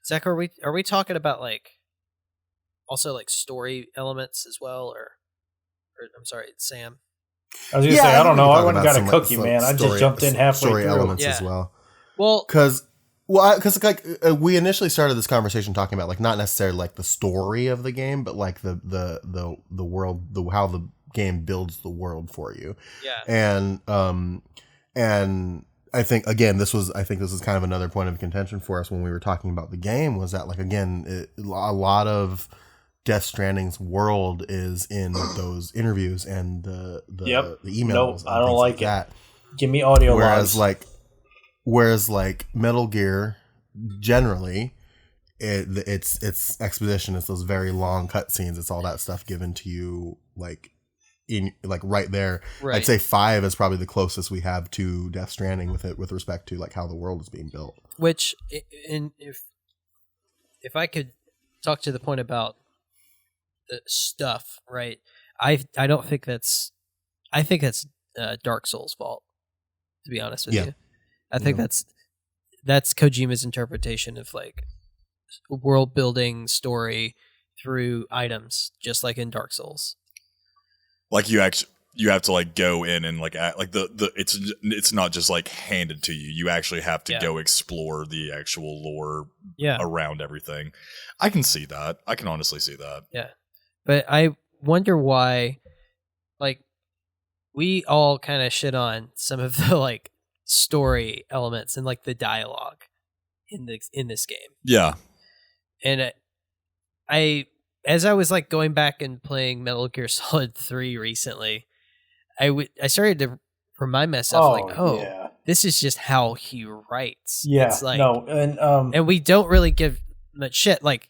Zach, are we talking about like also like story elements as well, or I'm sorry, Sam? I was gonna say I don't know. I wouldn't got a cookie, man. I just jumped in halfway story through. Elements as well. Because like we initially started this conversation talking about like not necessarily like the story of the game, but like the world, how the game builds the world for you. Yeah. And I think again, this is kind of another point of contention for us when we were talking about the game, was that like again, a lot of Death Stranding's world is in those interviews and the emails. Nope, I don't like that. Give me audio. Whereas like Metal Gear, generally, it's exposition. It's those very long cutscenes. It's all that stuff given to you like in like right there. Right. I'd say 5 is probably the closest we have to Death Stranding with respect to like how the world is being built. Which, if I could talk to the point about the stuff, right? I don't think that's. I think that's Dark Souls' fault. To be honest with you, I think that's Kojima's interpretation of like world building story through items, just like in Dark Souls. Like you have to like go in and like act, like it's not just like handed to you. You actually have to go explore the actual lore around everything. I can see that. I can honestly see that. Yeah. But I wonder why, like, we all kind of shit on some of the like story elements and like the dialogue in this game. Yeah, and as I was like going back and playing Metal Gear Solid 3 recently, I started to remind myself this is just how he writes. Yeah, it's like, and we don't really give much shit. Like,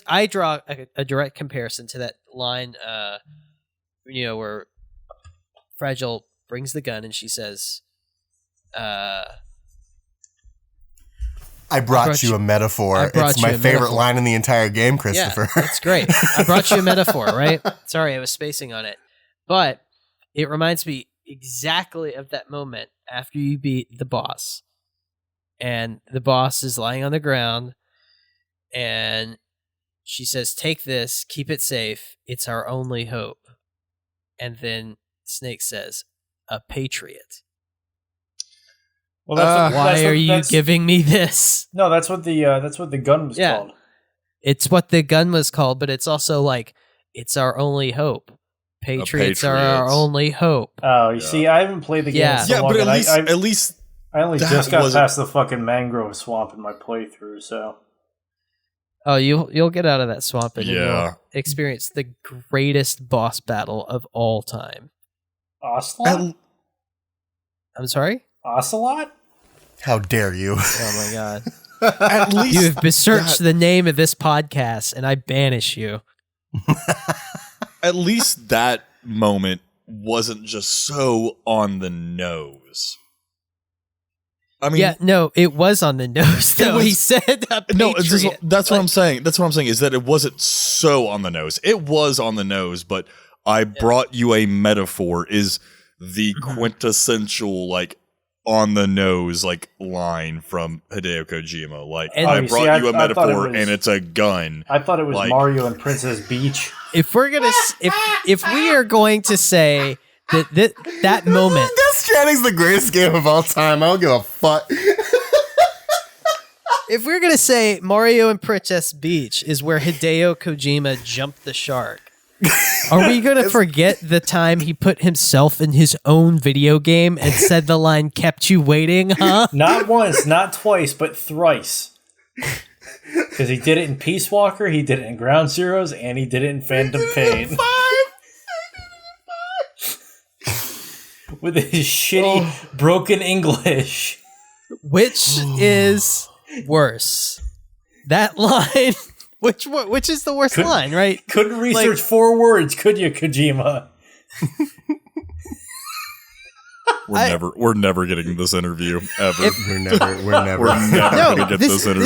I draw a direct comparison to that line, where Fragile brings the gun and she says, I brought you a metaphor. It's my favorite line in the entire game, Christopher. Yeah, that's great. I brought you a metaphor, right? Sorry, I was spacing on it. But it reminds me exactly of that moment after you beat the boss. And the boss is lying on the ground. And she says, take this, keep it safe. It's our only hope. And then Snake says, a patriot. Well, why are you giving me this? No, that's what the gun was called. It's what the gun was called, but it's also like, it's our only hope. Patriots are our only hope. Oh, you see, I haven't played the game so long. But at least I only just got past the fucking mangrove swamp in my playthrough, so. Oh, you'll get out of that swamp and you'll experience the greatest boss battle of all time. Ocelot? I'm sorry? Ocelot? How dare you? Oh my god. At least you have besmirched the name of this podcast, and I banish you. At least that moment wasn't just so on the nose. I mean, yeah, no, it was on the nose. Though he said, "No, that's what I'm saying. That's what I'm saying is that it wasn't so on the nose. It was on the nose, but I brought you a metaphor. Is the quintessential like on the nose like line from Hideo Kojima? Like I brought you a metaphor, and it's a gun. I thought it was like, Mario and Princess Peach. If we're gonna, if we are going to say that moment, Death Stranding's the greatest game of all time. I don't give a fuck. If we're gonna say Mario and Princess Peach is where Hideo Kojima jumped the shark, are we gonna forget the time he put himself in his own video game and said the line "kept you waiting"? Huh? Not once, not twice, but thrice. Because he did it in Peace Walker, he did it in Ground Zeroes, and he did it in Phantom Pain. With his shitty, broken English. Which is worse? That line, which is the worst line, right? Couldn't research 4 words, could you, Kojima? We're never getting this interview ever. We're never gonna get this interview.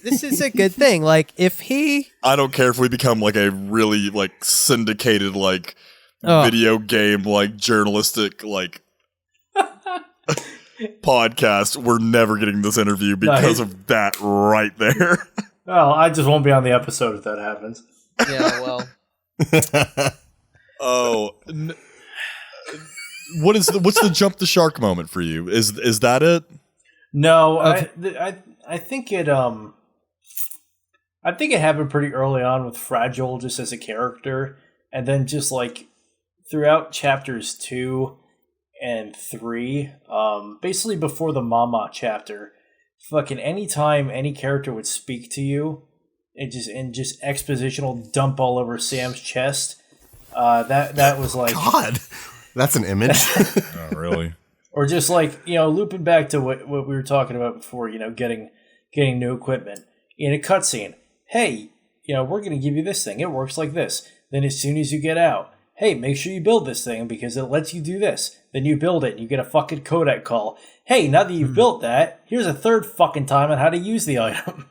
This is a good thing. Like if he, I don't care if we become like a really like syndicated like video game like journalistic like podcast. We're never getting this interview because of that right there. Well, I just won't be on the episode if that happens. Yeah, well. What's the jump the shark moment for you? Is that it? No, I think it happened pretty early on with Fragile just as a character, and then just like throughout chapters 2 and 3, basically before the Mama chapter, fucking anytime any character would speak to you and just expositional dump all over Sam's chest, that was like God. That's an image. Oh, really? Or just like, looping back to what we were talking about before, getting new equipment. In a cutscene, hey, we're going to give you this thing. It works like this. Then as soon as you get out, hey, make sure you build this thing because it lets you do this. Then you build it and you get a fucking codec call. Hey, now that you've built that, here's a third fucking time on how to use the item.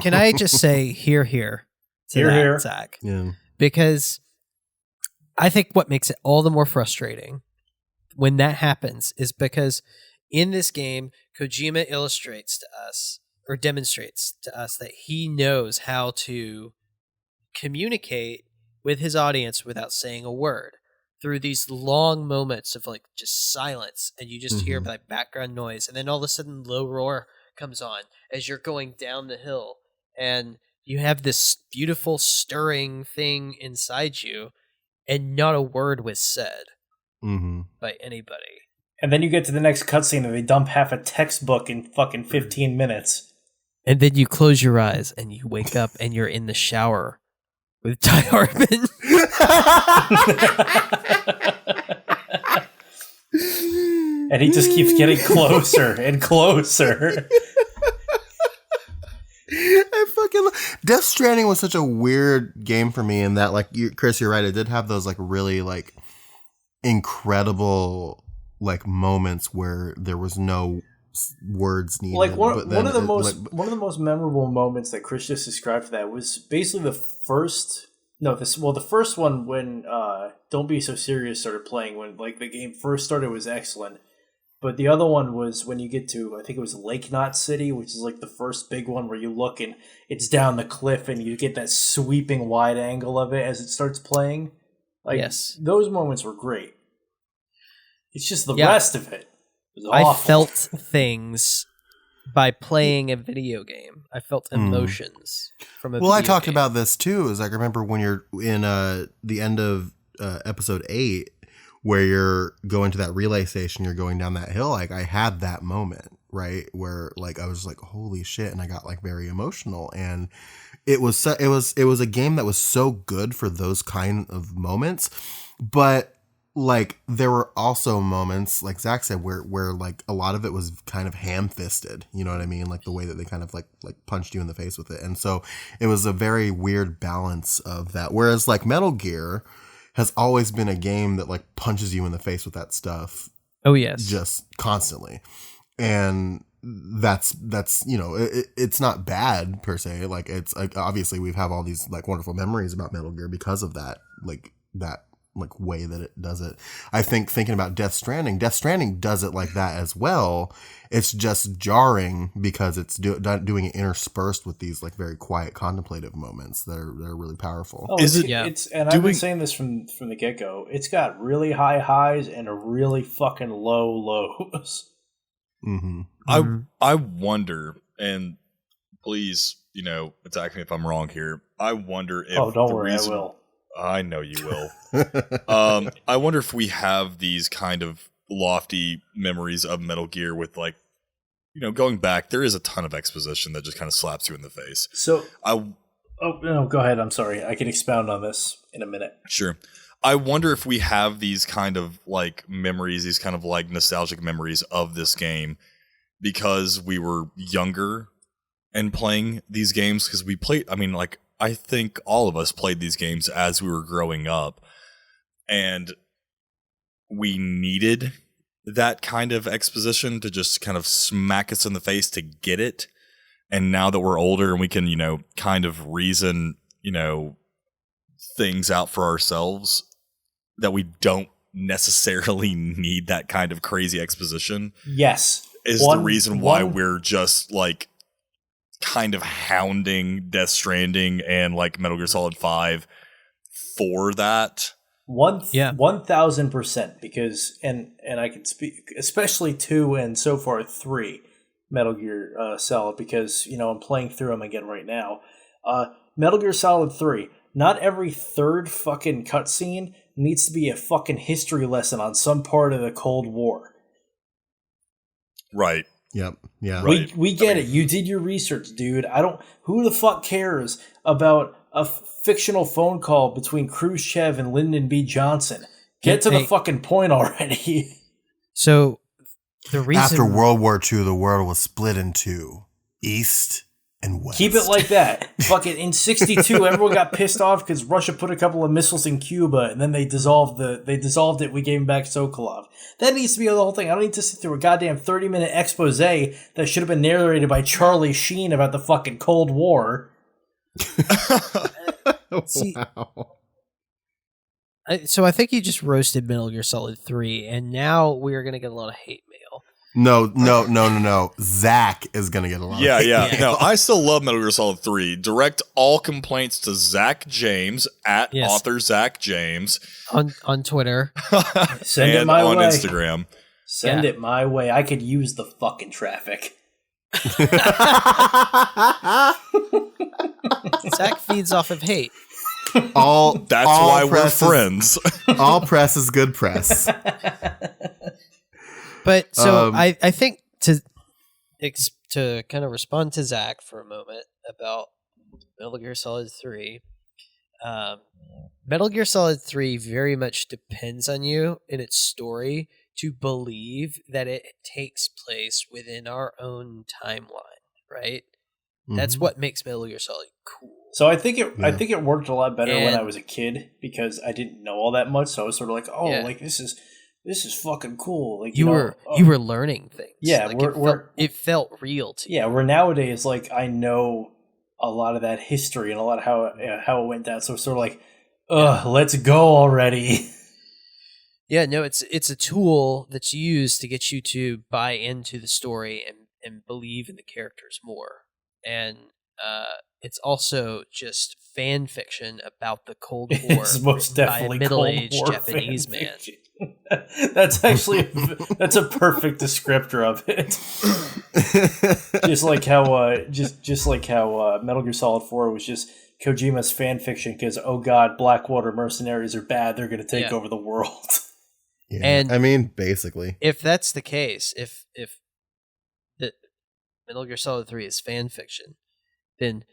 Can I just say here to that, Zach? Yeah. Because I think what makes it all the more frustrating when that happens is because in this game, Kojima illustrates to us or demonstrates to us that he knows how to communicate with his audience without saying a word through these long moments of like just silence, and you just hear like background noise, and then all of a sudden low roar comes on as you're going down the hill, and you have this beautiful stirring thing inside you. And not a word was said by anybody. And then you get to the next cutscene and they dump half a textbook in fucking 15 minutes. And then you close your eyes and you wake up and you're in the shower with Ty Hartman. And he just keeps getting closer and closer. Death Stranding was such a weird game for me in that, like, Chris, you're right. It did have those like really like incredible like moments where there was no words needed. Like one of the most memorable moments that Chris just described for that was basically the first one when Don't Be So Serious started playing, when like the game first started was excellent. But the other one was when you get to, I think it was Lake Knot City, which is like the first big one where you look and it's down the cliff and you get that sweeping wide angle of it as it starts playing. Like, yes. Those moments were great. It's just the rest of it was awful. I felt things by playing a video game. I felt emotions from a video game. Well, I talked about this too, is like I remember when you're in the end of episode 8, where you're going to that relay station, you're going down that hill. Like I had that moment, right, where like I was like, holy shit, and I got like very emotional, and it was a game that was so good for those kind of moments, but like there were also moments, like Zach said, where like a lot of it was kind of ham-fisted, you know what I mean? Like the way that they kind of like punched you in the face with it. And so it was a very weird balance of that. Whereas like Metal Gear has always been a game that like punches you in the face with that stuff. Oh yes. Just constantly. And that's you know, it's not bad per se. Like it's like obviously we have all these like wonderful memories about Metal Gear because of that way that it does it. I think thinking about Death Stranding does it like that as well. It's just jarring because it's doing it interspersed with these like very quiet contemplative moments that are really powerful. Oh, and I've been saying this from the get-go. It's got really high highs and a really fucking low lows. Mm-hmm. I wonder, and please, you know, attack me if I'm wrong here. I wonder if don't worry, I will. I know you will. I wonder if we have these kind of lofty memories of Metal Gear with like, you know, going back, there is a ton of exposition that just kind of slaps you in the face. So, go ahead. I'm sorry. I can expound on this in a minute. Sure. I wonder if we have these kind of like memories, these kind of like nostalgic memories of this game because we were younger and playing these games because we played, I mean, like, I think all of us played these games as we were growing up, and we needed that kind of exposition to just kind of smack us in the face to get it. And now that we're older and we can, you know, kind of reason, you know, things out for ourselves, that we don't necessarily need that kind of crazy exposition. Yes. Is the reason why we're just like kind of hounding Death Stranding and like Metal Gear Solid 5 for that. 1000%, because and I can speak especially 2 and so far 3 Metal Gear Solid, because you know I'm playing through them again right now. Metal Gear Solid 3, not every third fucking cutscene needs to be a fucking history lesson on some part of the Cold War. Right. Yep. Yeah. We get it. You did your research, dude. Who the fuck cares about a fictional phone call between Khrushchev and Lyndon B. Johnson? Get to the fucking point already. So the reason after World War II, the world was split in two, East and West. Keep it like that. Fucking in '62, everyone got pissed off because Russia put a couple of missiles in Cuba, and then they dissolved it. We gave them back Sokolov. That needs to be the whole thing. I don't need to sit through a goddamn 30-minute expose that should have been narrated by Charlie Sheen about the fucking Cold War. See, wow. So I think you just roasted Metal Gear Solid 3, and now we are going to get a lot of hate mail. No. Zach is going to get a lot of hate mail. No, I still love Metal Gear Solid 3. Direct all complaints to Zach James at author Zach James. On Twitter. Send it my way. And on Instagram. Send it my way. I could use the fucking traffic. Zach feeds off of hate. That's why we're friends. All press is good press. But so I think to kind of respond to Zach for a moment about Metal Gear Solid 3, Metal Gear Solid 3 very much depends on you in its story to believe that it takes place within our own timeline, right? Mm-hmm. That's what makes Metal Gear Solid cool. So I think it worked a lot better when I was a kid because I didn't know all that much. So I was sort of like, like this is fucking cool. Like you were learning things. Yeah, like it felt real to you. Yeah, where nowadays like I know a lot of that history and a lot of how it went down. So it's sort of like, let's go already. Yeah, no, it's a tool that's used to get you to buy into the story and believe in the characters more. And it's also just fan fiction about the Cold War. It's most definitely by a middle-aged Japanese man. That's actually that's a perfect descriptor of it. just like how Metal Gear Solid 4 was just Kojima's fan fiction because oh god, Blackwater mercenaries are bad. They're going to take over the world. Yeah, and I mean, basically, if that's the case, if the Metal Gear Solid 3 is fan fiction, then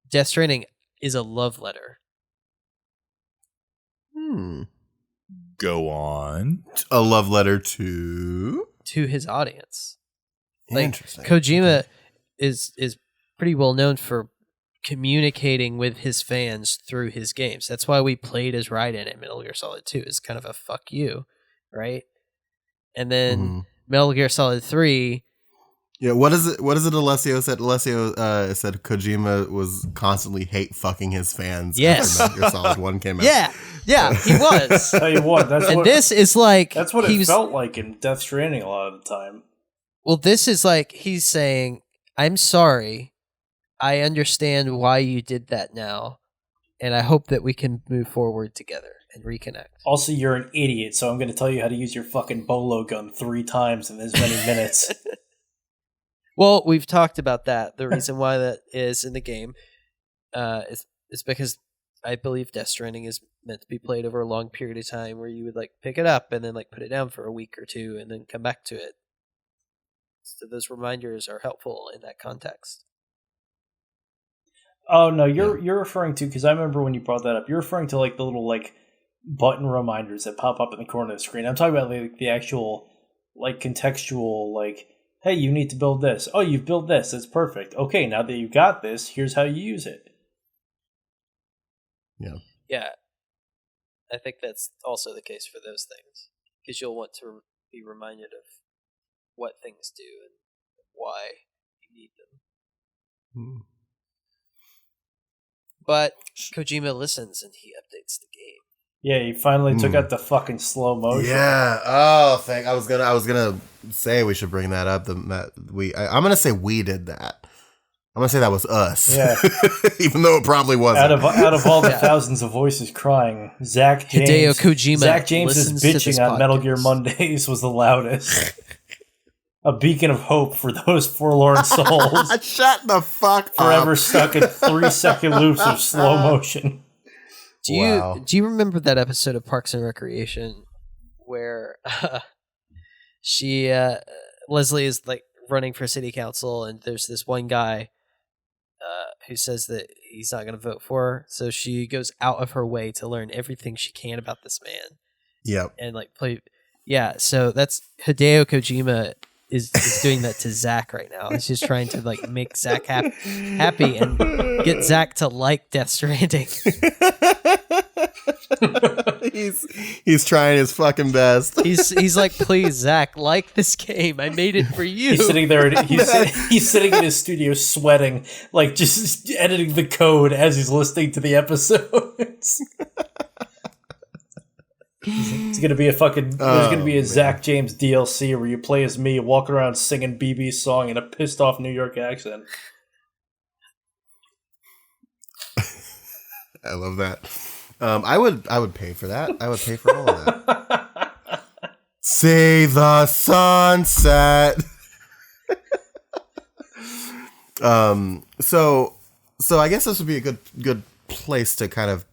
Death Stranding is a love letter. Go on. A love letter to his audience. Interesting. Kojima is pretty well known for communicating with his fans through his games. That's why we played as Raiden in Metal Gear Solid 2. It's kind of a fuck you, right? And then Metal Gear Solid 3. Yeah, what is it Alessio said? Alessio said Kojima was constantly hate fucking his fans after Metal Gear Solid 1 came out. Yeah, he was. Tell you what, that's and this is like that's what it felt like in Death Stranding a lot of the time. Well, this is like he's saying, "I'm sorry. I understand why you did that now, and I hope that we can move forward together and reconnect." Also, you're an idiot, so I'm going to tell you how to use your fucking bolo gun 3 times in as many minutes. Well, we've talked about that. The reason why that is in the game is because I believe Death Stranding is meant to be played over a long period of time where you would like pick it up and then like put it down for a week or two and then come back to it. So those reminders are helpful in that context. Oh no, you're referring to, because I remember when you brought that up, you're referring to like the little like button reminders that pop up in the corner of the screen. I'm talking about like the actual like contextual like, hey, you need to build this. Oh, you've built this. That's perfect. Okay, now that you got this, here's how you use it. Yeah. I think that's also the case for those things, because you'll want to be reminded of what things do and why you need them. But Kojima listens and he updates the game. Yeah, he finally took out the fucking slow motion. Yeah. Oh, I was gonna say we should bring that up. I'm gonna say we did that. I'm gonna say that was us. Yeah. Even though it probably wasn't. Out of all the thousands of voices crying, Zach James. Hideo Kojima. Zach James's bitching on Metal Gear Mondays was the loudest. A beacon of hope for those forlorn souls. Shut the fuck forever up. stuck in 3-second loops of slow motion. Do you remember that episode of Parks and Recreation where Leslie is like running for city council and there's this one guy who says that he's not going to vote for her, so she goes out of her way to learn everything she can about this man. Yep. And like play. Yeah, so that's Hideo Kojima is doing that to Zach right now. He's just trying to like make Zach happy and get Zach to like Death Stranding. he's trying his fucking best. He's like, please, Zach, like this game. I made it for you. He's sitting there. He's sitting in his studio, sweating, like just editing the code as he's listening to the episodes. It's gonna be a fucking. There's gonna be a Zach James DLC where you play as me, walking around singing BB's song in a pissed off New York accent. I love that. I would pay for that. I would pay for all of that. See the sunset. So I guess this would be a good place to kind of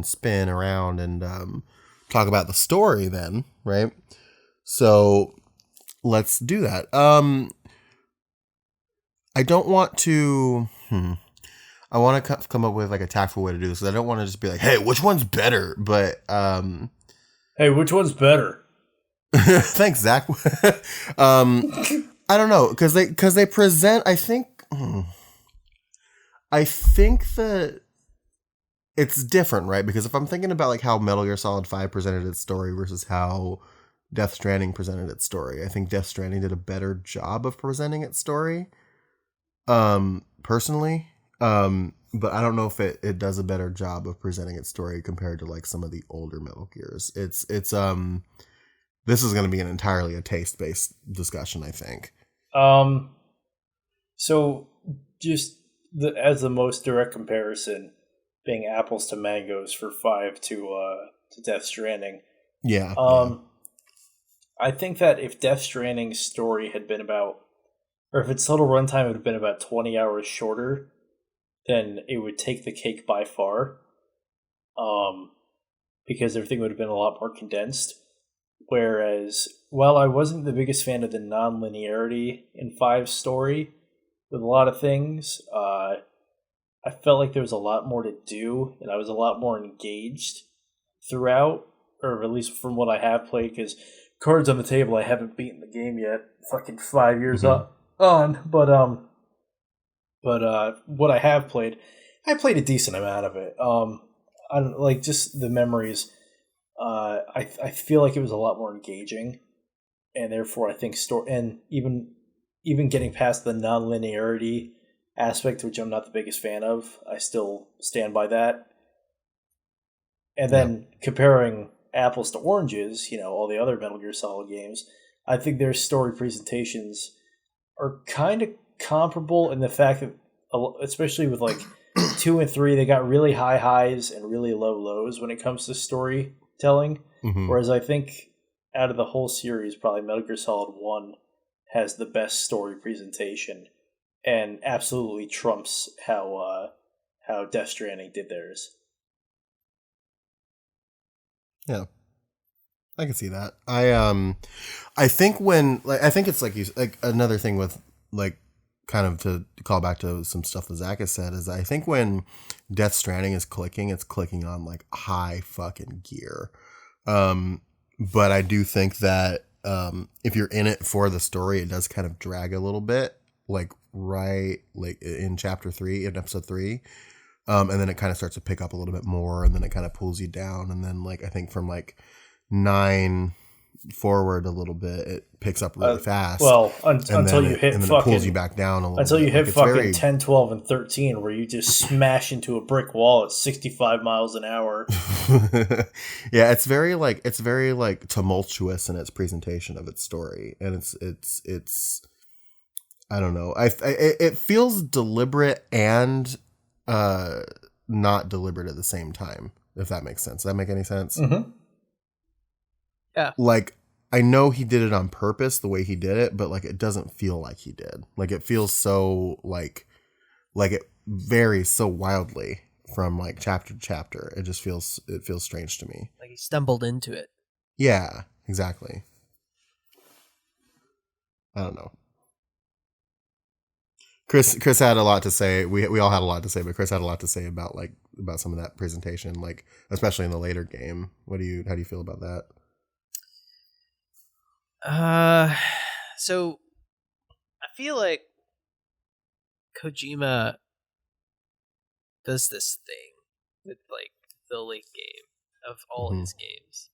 spin around and talk about the story then, right? So let's do that. I don't want to. I want to come up with like a tactful way to do this. I don't want to just be like, "Hey, which one's better?" But hey, which one's better? Thanks, Zach. I don't know, because they present. I think that it's different, right? Because if I'm thinking about like how Metal Gear Solid 5 presented its story versus how Death Stranding presented its story, I think Death Stranding did a better job of presenting its story. Personally. But I don't know if it does a better job of presenting its story compared to like some of the older Metal Gears. It's this is going to be entirely a taste-based discussion, I think. So just as the most direct comparison, being apples to mangoes for 5 to Death Stranding. Yeah. I think that if Death Stranding's story had been about, or if its total runtime would have been about 20 hours shorter, then it would take the cake by far, because everything would have been a lot more condensed. Whereas, while I wasn't the biggest fan of the non-linearity in 5's story with a lot of things, I felt like there was a lot more to do, and I was a lot more engaged throughout, or at least from what I have played, because cards on the table, I haven't beaten the game yet. Fucking 5 years up on, but what I have played, I played a decent amount of it. I don't like just the memories. I feel like it was a lot more engaging, and therefore I think and even getting past the non-linearity aspect, which I'm not the biggest fan of, I still stand by that. And then comparing apples to oranges, all the other Metal Gear Solid games, I think their story presentations are kind of comparable in the fact that, especially with like 2 and 3, they got really high highs and really low lows when it comes to storytelling. Whereas I think out of the whole series, probably Metal Gear Solid 1 has the best story presentation and absolutely trumps how Death Stranding did theirs. Yeah, I can see that. I think I think it's like another thing with like kind of to call back to some stuff that Zach has said is I think when Death Stranding is clicking, it's clicking on like high fucking gear. But I do think that if you're in it for the story, it does kind of drag a little bit, like in chapter 3, in episode 3. And then it kind of starts to pick up a little bit more, and then it kind of pulls you down. And then like I think from like 9 forward a little bit, it picks up really fast. Well, until you hit fucking, it pulls you back down a little until bit. You hit fucking 10, 12, and 13, where you just smash into a brick wall at 65 miles an hour. Yeah, it's very tumultuous in its presentation of its story, and it's I don't know. It feels deliberate and not deliberate at the same time, if that makes sense. Does that make any sense? Mm-hmm. Yeah. Like, I know he did it on purpose the way he did it, but like it doesn't feel like he did. Like it feels so like it varies so wildly from like chapter to chapter. It feels strange to me. Like he stumbled into it. Yeah, exactly. I don't know. Chris had a lot to say. We all had a lot to say, but Chris had a lot to say about some of that presentation, like especially in the later game. How do you feel about that? So I feel like Kojima does this thing with like the late game of all his games,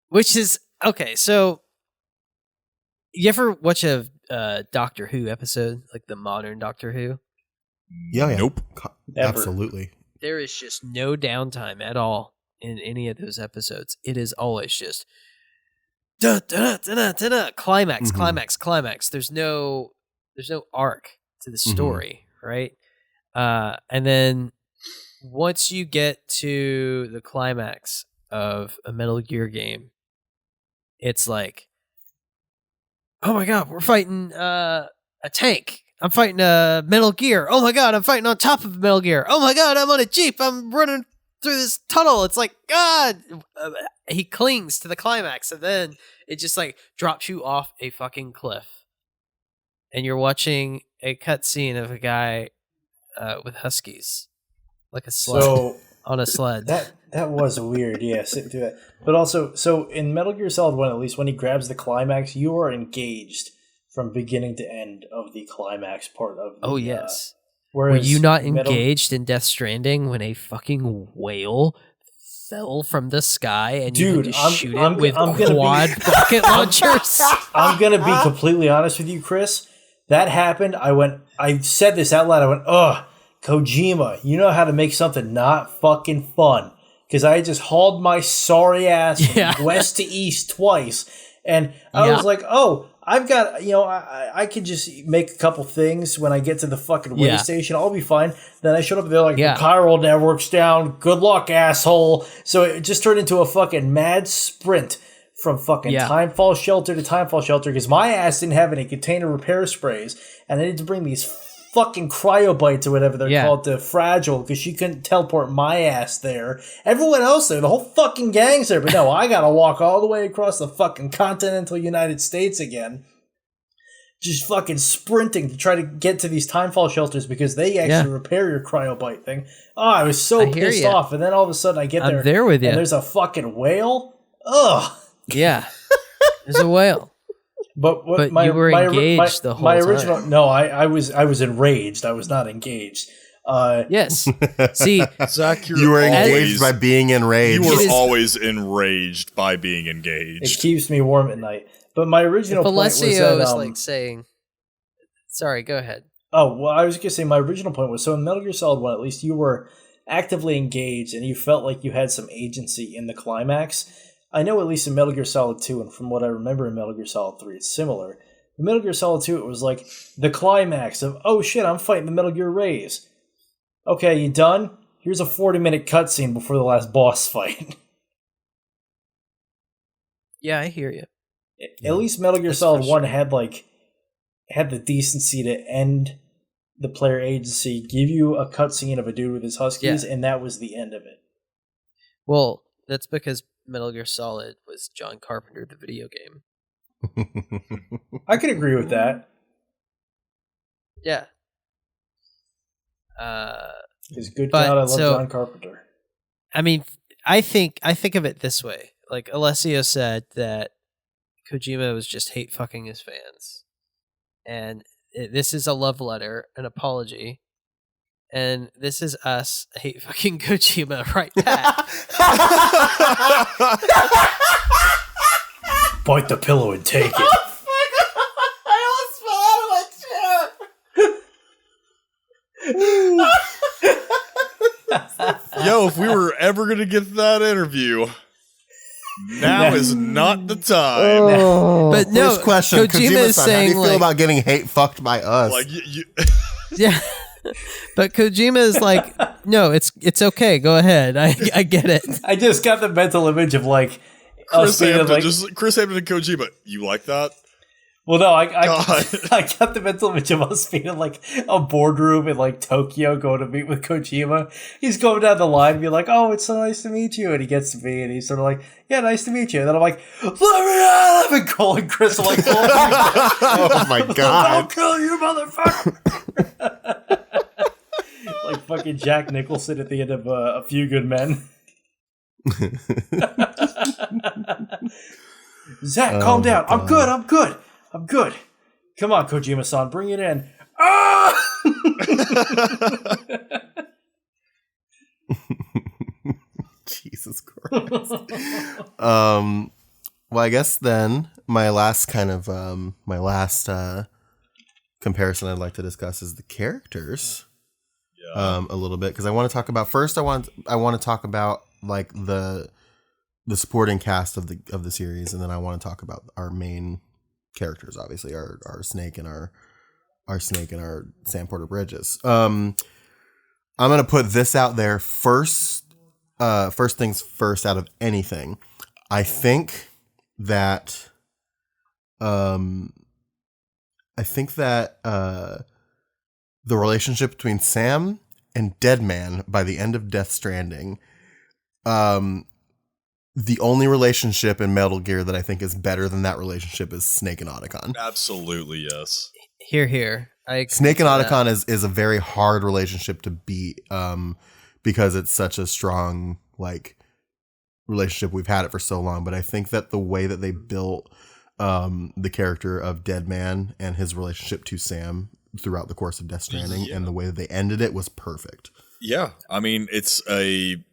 which is okay. So you ever watch a Doctor Who episode, like the modern Doctor Who? Yeah. Nope. Absolutely. There is just no downtime at all in any of those episodes. It is always just climax, climax. There's no arc to the story, right? And then once you get to the climax of a Metal Gear game, it's like, oh my god, we're fighting a tank. I'm fighting a Metal Gear. Oh my god, I'm fighting on top of Metal Gear. Oh my god, I'm on a Jeep. I'm running through this tunnel. It's like, God, he clings to the climax, and then it just like drops you off a fucking cliff, and you're watching a cutscene of a guy with huskies, like a sled on a sled. That was weird. Yeah, sitting through that. But also, so in Metal Gear Solid 1, at least when he grabs the climax, you are engaged from beginning to end of the climax part of the, yes. Were you not engaged in Death Stranding when a fucking whale fell from the sky and you had to shoot it with quad rocket launchers? I'm going to be completely honest with you, Chris. That happened. I said this out loud. I went, ugh, Kojima, you know how to make something not fucking fun. Because I just hauled my sorry ass from west to east twice. And I was like, oh, I've got, I could just make a couple things when I get to the fucking way station. I'll be fine. Then I showed up there like, the chiral network's down. Good luck, asshole. So it just turned into a fucking mad sprint from fucking timefall shelter to timefall shelter because my ass didn't have any container repair sprays. And I needed to bring these fucking cryobites or whatever they're called to Fragile because she couldn't teleport my ass there. Everyone else there, the whole fucking gang's there, but no, I gotta walk all the way across the fucking continental United States again. Just fucking sprinting to try to get to these timefall shelters because they actually repair your cryobite thing. Oh, I was so pissed off. And then all of a sudden I get there. I'm there with you. And there's a fucking whale. Ugh. Yeah. There's a whale. But you were engaged the whole time. No, I was enraged. I was not engaged. Yes. See, Zach, you were engaged by being enraged. You were always enraged by being engaged. It keeps me warm at night. But my original point was that... was like saying... Sorry, go ahead. Oh, well, I was going to say my original point was, so in Metal Gear Solid 1, at least you were actively engaged and you felt like you had some agency in the climax. I know at least in Metal Gear Solid 2, and from what I remember in Metal Gear Solid 3, it's similar. In Metal Gear Solid 2, it was like the climax of, oh shit, I'm fighting the Metal Gear Rays. Okay, you done? Here's a 40-minute cutscene before the last boss fight. Yeah, I hear you. At least Metal Gear Solid 1 had the decency to end the player agency, give you a cutscene of a dude with his huskies, and that was the end of it. Well, that's because Metal Gear Solid was John Carpenter, the video game. I could agree with that. Yeah. Because good God, I love John Carpenter. I mean, I think of it this way. Like Alessio said that Kojima was just hate fucking his fans. And this is a love letter, an apology. And this is us hate fucking Kojima right back. Bite the pillow and take it. I almost fell out of my chair. Yo, if we were ever going to get that interview, now is not the time. But no, first question, Kojima is saying, how do you feel about getting hate fucked by us? Like, yeah. But Kojima is like, no, it's okay. Go ahead. I get it. I just got the mental image of like Chris Hampton and Kojima. You like that? Well, no, I got the mental image of us being in like a boardroom in like Tokyo going to meet with Kojima. He's going down the line and be like, "Oh, it's so nice to meet you," and he gets to me and he's sort of like, "Yeah, nice to meet you." And then I'm like, "Let me out!" I've been calling Chris like, "Oh my God, I'll kill you, motherfucker!" Like fucking Jack Nicholson at the end of A Few Good Men. Zach, calm down. I'm good. Come on, Kojima-san, bring it in. Ah! Jesus Christ. Well, I guess then my last comparison I'd like to discuss is the characters. A little bit, because I want to talk about I want to talk about like the supporting cast of the series, and then I want to talk about our main characters, obviously our Snake and our Sam Porter Bridges. I'm gonna put this out there first. First things first, out of anything, I think that the relationship between Sam and Deadman by the end of Death Stranding, the only relationship in Metal Gear that I think is better than that relationship is Snake and Otacon. Absolutely, yes. Here. Snake and Otacon is a very hard relationship to beat, because it's such a strong like relationship. We've had it for so long, but I think that the way that they built the character of Deadman and his relationship to Sam throughout the course of Death Stranding and the way that they ended it was perfect. Yeah, I mean, it's a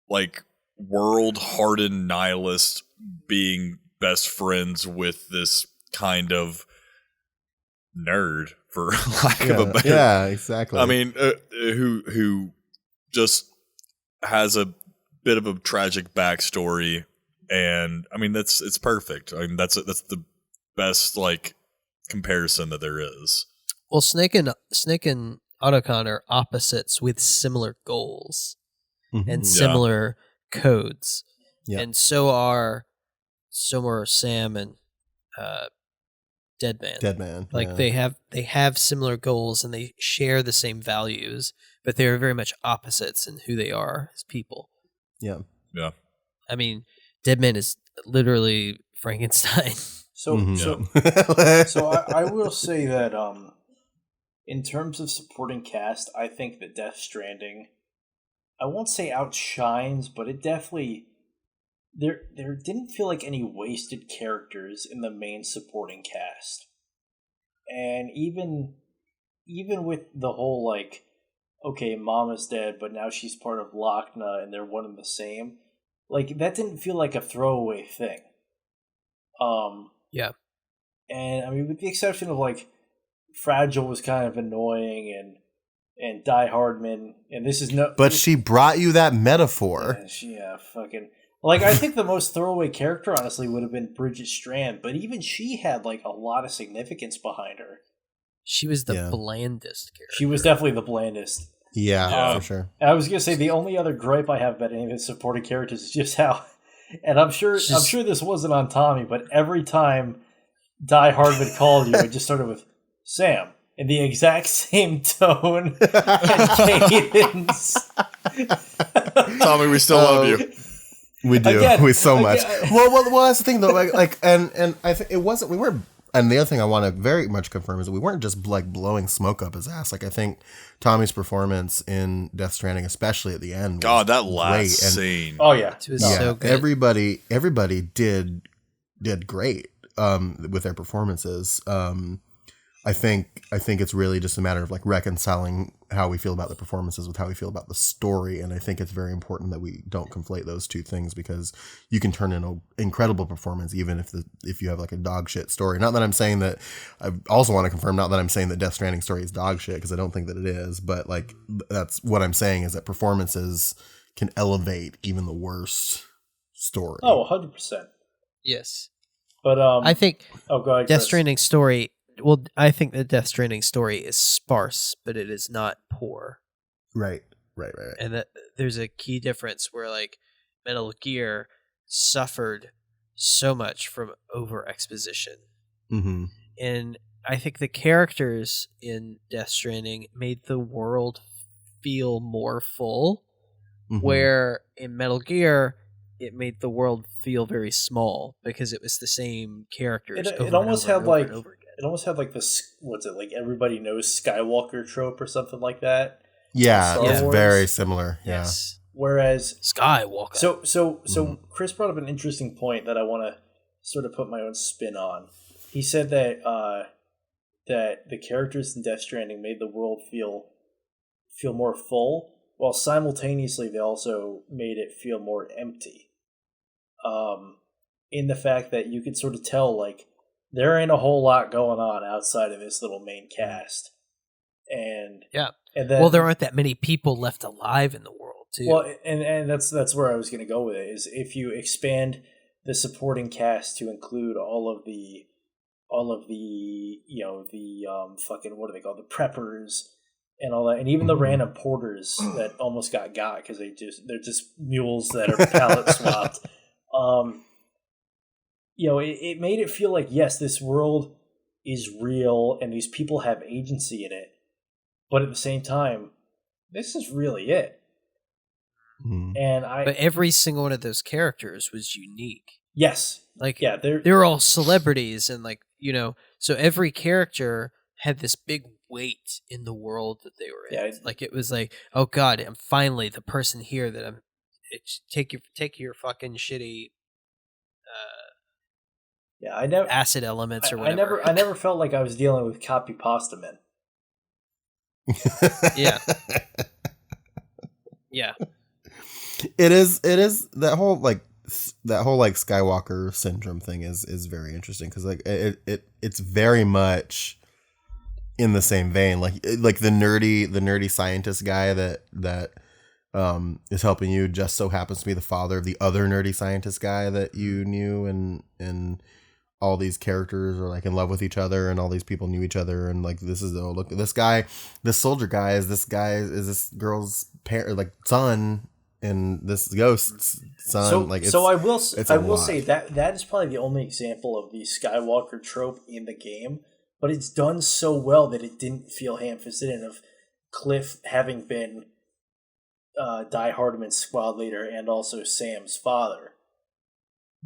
like world-hardened nihilist being best friends with this kind of nerd, for lack of a better. Yeah, exactly. I mean, who just has a bit of a tragic backstory, and I mean it's perfect. I mean that's the best like comparison that there is. Well, Snake and Otacon are opposites with similar goals and similar codes, and so are Sam and Deadman. Like they have similar goals and they share the same values, but they are very much opposites in who they are as people. Yeah. I mean, Deadman is literally Frankenstein. So I will say that in terms of supporting cast, I think that Death Stranding, I won't say outshines, but it definitely there didn't feel like any wasted characters in the main supporting cast. And even with the whole like, okay, Mama's dead, but now she's part of Lochna and they're one and the same. Like, that didn't feel like a throwaway thing. Yeah. And I mean, with the exception of like Fragile was kind of annoying and Die Hardman, and this is no. But she brought you that metaphor. Yeah, fucking. Like, I think the most throwaway character, honestly, would have been Bridget Strand, but even she had like a lot of significance behind her. She was the blandest character. She was definitely the blandest. Yeah, for sure. I was gonna say the only other gripe I have about any of the supporting characters is just how, and I'm sure this wasn't on Tommy, but every time Die Hardman called you, it just started with Sam in the exact same tone and cadence. Tommy, we still love you. We do. We so much. Well, that's the thing though. Like, and I think it wasn't. We weren't. And the other thing I want to very much confirm is that we weren't just like blowing smoke up his ass. Like, I think Tommy's performance in Death Stranding, especially at the end, God, that last scene. Oh yeah, it was so good. Everybody did great with their performances. I think it's really just a matter of like reconciling how we feel about the performances with how we feel about the story, and I think it's very important that we don't conflate those two things, because you can turn in an incredible performance even if you have like a dog shit story. Not that I'm saying that. I also want to confirm, not that I'm saying that Death Stranding story is dog shit, because I don't think that it is, but like that's what I'm saying is that performances can elevate even the worst story. Oh, 100%. Yes, but I think go ahead, Death Chris. Stranding story. Well, I think the Death Stranding story is sparse, but it is not poor. Right. And that there's a key difference where like Metal Gear suffered so much from over exposition. Mm-hmm. And I think the characters in Death Stranding made the world feel more full, where in Metal Gear it made the world feel very small because it was the same characters. It almost had like it almost had like this, what's it, like everybody knows Skywalker trope or something like that. Yeah, it's very similar. Yes. Yeah. Whereas Skywalker. So Chris brought up an interesting point that I want to sort of put my own spin on. He said that that the characters in Death Stranding made the world feel more full, while simultaneously they also made it feel more empty. In the fact that you could sort of tell like there ain't a whole lot going on outside of this little main cast. And then, there aren't that many people left alive in the world too. Well, and that's where I was going to go with it, is if you expand the supporting cast to include all of the fucking, what are they called, the preppers and all that, and even the random porters that almost got because they're just mules that are pallet swapped. It made it feel like, yes, this world is real and these people have agency in it, but at the same time, this is really it. But every single one of those characters was unique. Yes, like they're all celebrities, and like so every character had this big weight in the world that they were in. Like it was like, oh god, I'm finally the person here that I'm. Take your fucking shitty. I never acid elements or whatever. I never felt like I was dealing with copy pasta men. Yeah. Yeah. It is that whole Skywalker syndrome thing is very interesting, because like it's very much in the same vein, like the nerdy scientist guy that is helping you just so happens to be the father of the other nerdy scientist guy that you knew, and all these characters are like in love with each other, and all these people knew each other, and like this soldier guy is this girl's parent, like son, and this ghost's son. I will say that is probably the only example of the Skywalker trope in the game, but it's done so well that it didn't feel ham-fisted of Cliff having been Die Hardiman's squad leader and also Sam's father.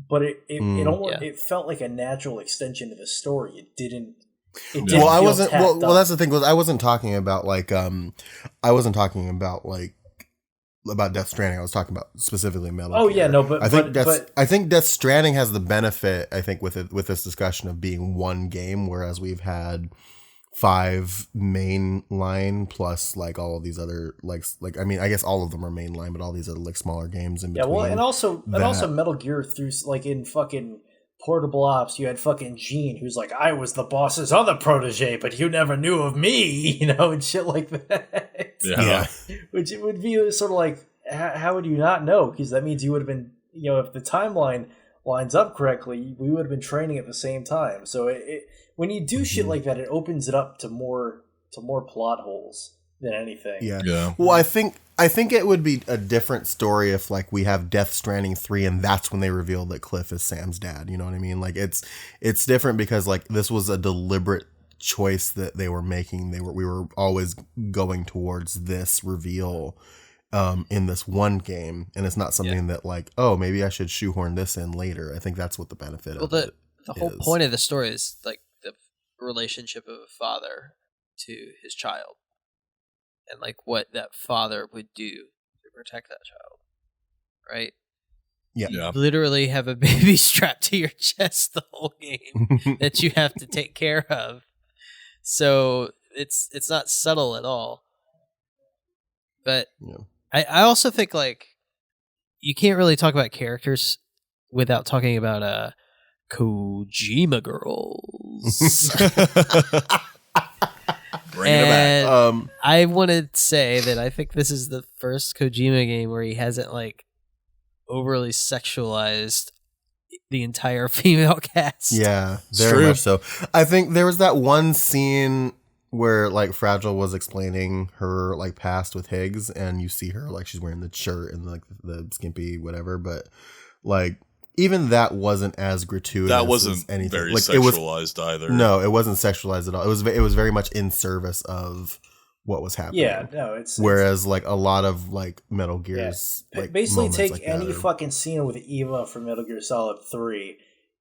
But it felt like a natural extension of the story. It didn't. I wasn't. Well, that's the thing. I wasn't talking about about Death Stranding. I was talking about specifically Metal Gear. Yeah, no, but I think Death Stranding has the benefit, I think, with this discussion of being one game, whereas we've had 5 mainline plus like all of these other I mean, I guess all of them are mainline, but all these other like smaller games in between. Yeah, well, and also Metal Gear through like in fucking Portable Ops, you had fucking Gene, who's like, I was the boss's other protege, but you never knew of me, and shit like that. Yeah. Which it would be sort of like, how would you not know? Because that means you would have been, if the timeline lines up correctly, we would have been training at the same time. So when you do shit like that, it opens it up to more plot holes than anything. Yeah. Well, I think it would be a different story if like we have Death Stranding 3 and that's when they reveal that Cliff is Sam's dad. You know what I mean? Like it's different because like this was a deliberate choice that they were making. We were always going towards this reveal in this one game, and it's not something that like, oh, maybe I should shoehorn this in later. I think that's what the benefit of it. The whole point of the story is like the relationship of a father to his child, and like what that father would do to protect that child, right? Yeah. You literally have a baby strapped to your chest the whole game that you have to take care of. So it's not subtle at all. But I also think like you can't really talk about characters without talking about Kojima girls. Bring it back. I want to say that I think this is the first Kojima game where he hasn't like overly sexualized the entire female cast. Yeah, very much so. I think there was that one scene where like Fragile was explaining her like past with Higgs, and you see her like she's wearing the shirt and like the skimpy whatever, but like even that wasn't as gratuitous. That wasn't as anything. Very like, sexualized either. No, it wasn't sexualized at all. It was very much in service of what was happening. Yeah, no, whereas like a lot of like Metal Gears, like basically take like any fucking scene with Eva from Metal Gear Solid 3,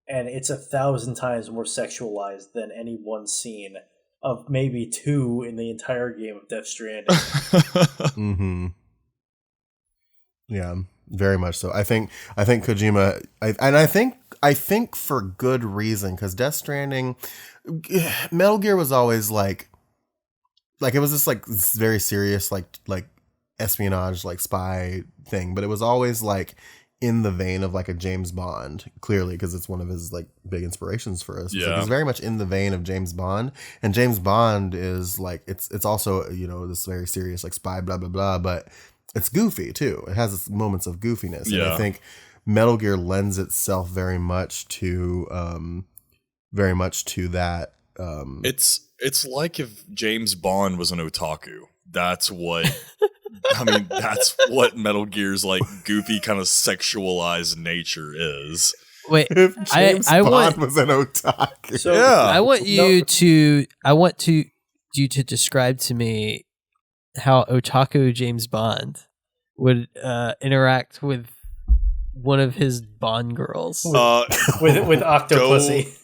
and it's 1,000 times more sexualized than any one scene of maybe 2 in the entire game of Death Stranding. Mm-hmm. Yeah, very much so. I think Kojima, I think for good reason, because Death Stranding, Metal Gear was always like it was this like very serious like espionage like spy thing, but it was always like in the vein of like a James Bond, clearly, because it's one of his like big inspirations for us. Yeah. It's very much in the vein of James Bond, and James Bond is like it's also this very serious like spy blah blah blah, but it's goofy too. It has its moments of goofiness, and I think Metal Gear lends itself very much to that. It's like if James Bond was an otaku. That's what I mean. That's what Metal Gear's like goofy kind of sexualized nature is. Wait, If James Bond was an otaku, So, I want you to describe to me how otaku James Bond would interact with one of his Bond girls. with Octopussy.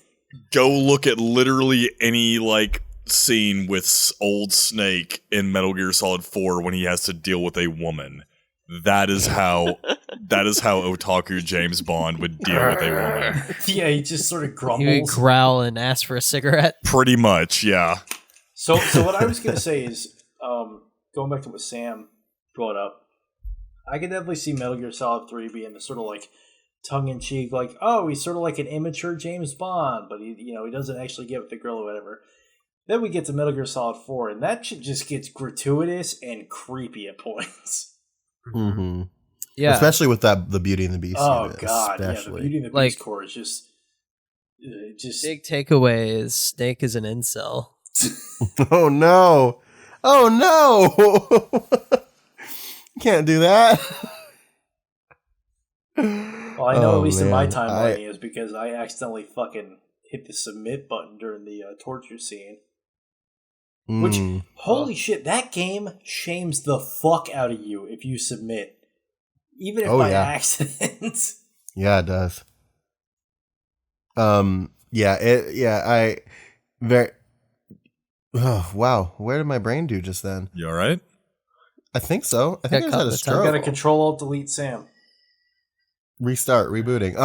Go look at literally any like scene with old Snake in Metal Gear Solid 4 when he has to deal with a woman. That is how otaku James Bond would deal with a woman. Yeah, he just sort of grumbles. He would growl and ask for a cigarette. Pretty much, yeah. So what I was going to say is, going back to what Sam brought up, I could definitely see Metal Gear Solid 3 being the sort of like tongue-in-cheek, like, oh, he's sort of like an immature James Bond, but he doesn't actually get with the girl or whatever. Then we get to Metal Gear Solid 4, and that shit just gets gratuitous and creepy at points. Mm-hmm. Yeah, especially with the Beauty and the Beast. Oh unit, god, especially. the Beauty and the Beast Like, core is just big takeaway is Snake is an incel. Oh no! Oh no! Can't do that. Well, I know at least in my timeline he is because I accidentally fucking hit the submit button during the torture scene. Which, holy shit, that game shames the fuck out of you if you submit. Even if by accident. Yeah, it does. Oh, wow. Where did my brain do just then? You all right? I think so. I think I just had a stroke. You got to Control-Alt-Delete Sam. Restart, rebooting.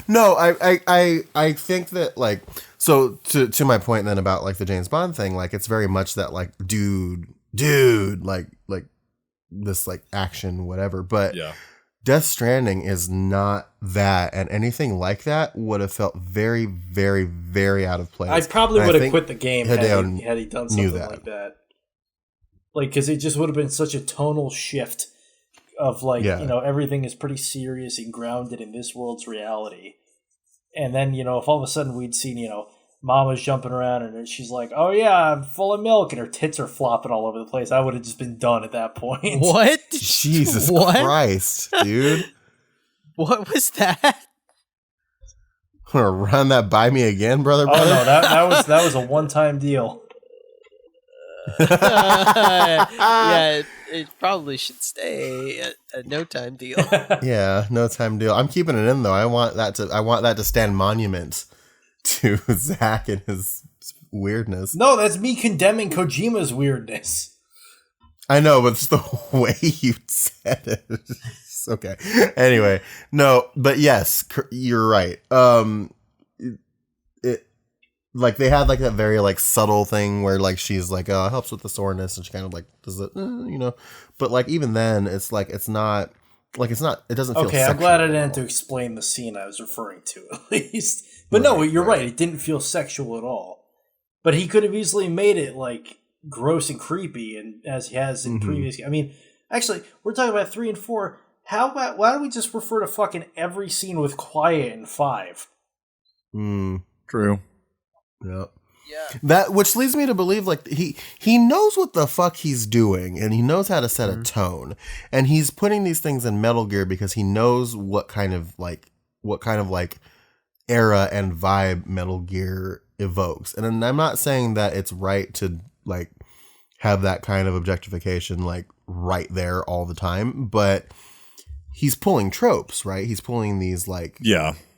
No, I think that, like, so to my point then about like the James Bond thing, like it's very much that like dude, like this like action, whatever. But Death Stranding is not that, and anything like that would have felt very, very, very out of place. I probably would have quit the game had he done something like that. Like, because it just would have been such a tonal shift of like, you know, everything is pretty serious and grounded in this world's reality. And then, you know, if all of a sudden we'd seen, you know, Mama's jumping around and she's like, oh yeah, I'm full of milk, and her tits are flopping all over the place, I would have just been done at that point. What? Jesus Christ, dude. What was that? Run that by me again, brother? Oh no, that was a one-time deal. Yeah, it probably should stay a no-time deal. Yeah, no-time deal. I'm keeping it in though. I want that to stand monument to Zach and his weirdness. No, that's me condemning Kojima's weirdness. I know, but it's the way you said it. It's okay. Anyway, no, but yes, you're right. Like they had like that very like subtle thing where like she's like, oh, it helps with the soreness, and she kind of like does it, you know. But like even then, it's like it doesn't feel okay. I'm glad I didn't have to explain the scene I was referring to at least. But no, you're right. It didn't feel sexual at all. But he could have easily made it like gross and creepy, and as he has in previous. I mean, actually, we're talking about 3 and 4. Why don't we just refer to fucking every scene with quiet in 5? True. Yep. Yeah. That which leads me to believe like he knows what the fuck he's doing, and he knows how to set a tone, and he's putting these things in Metal Gear because he knows what kind of era and vibe Metal Gear evokes. And I'm not saying that it's right to like have that kind of objectification like right there all the time, but he's pulling tropes, right? He's pulling these like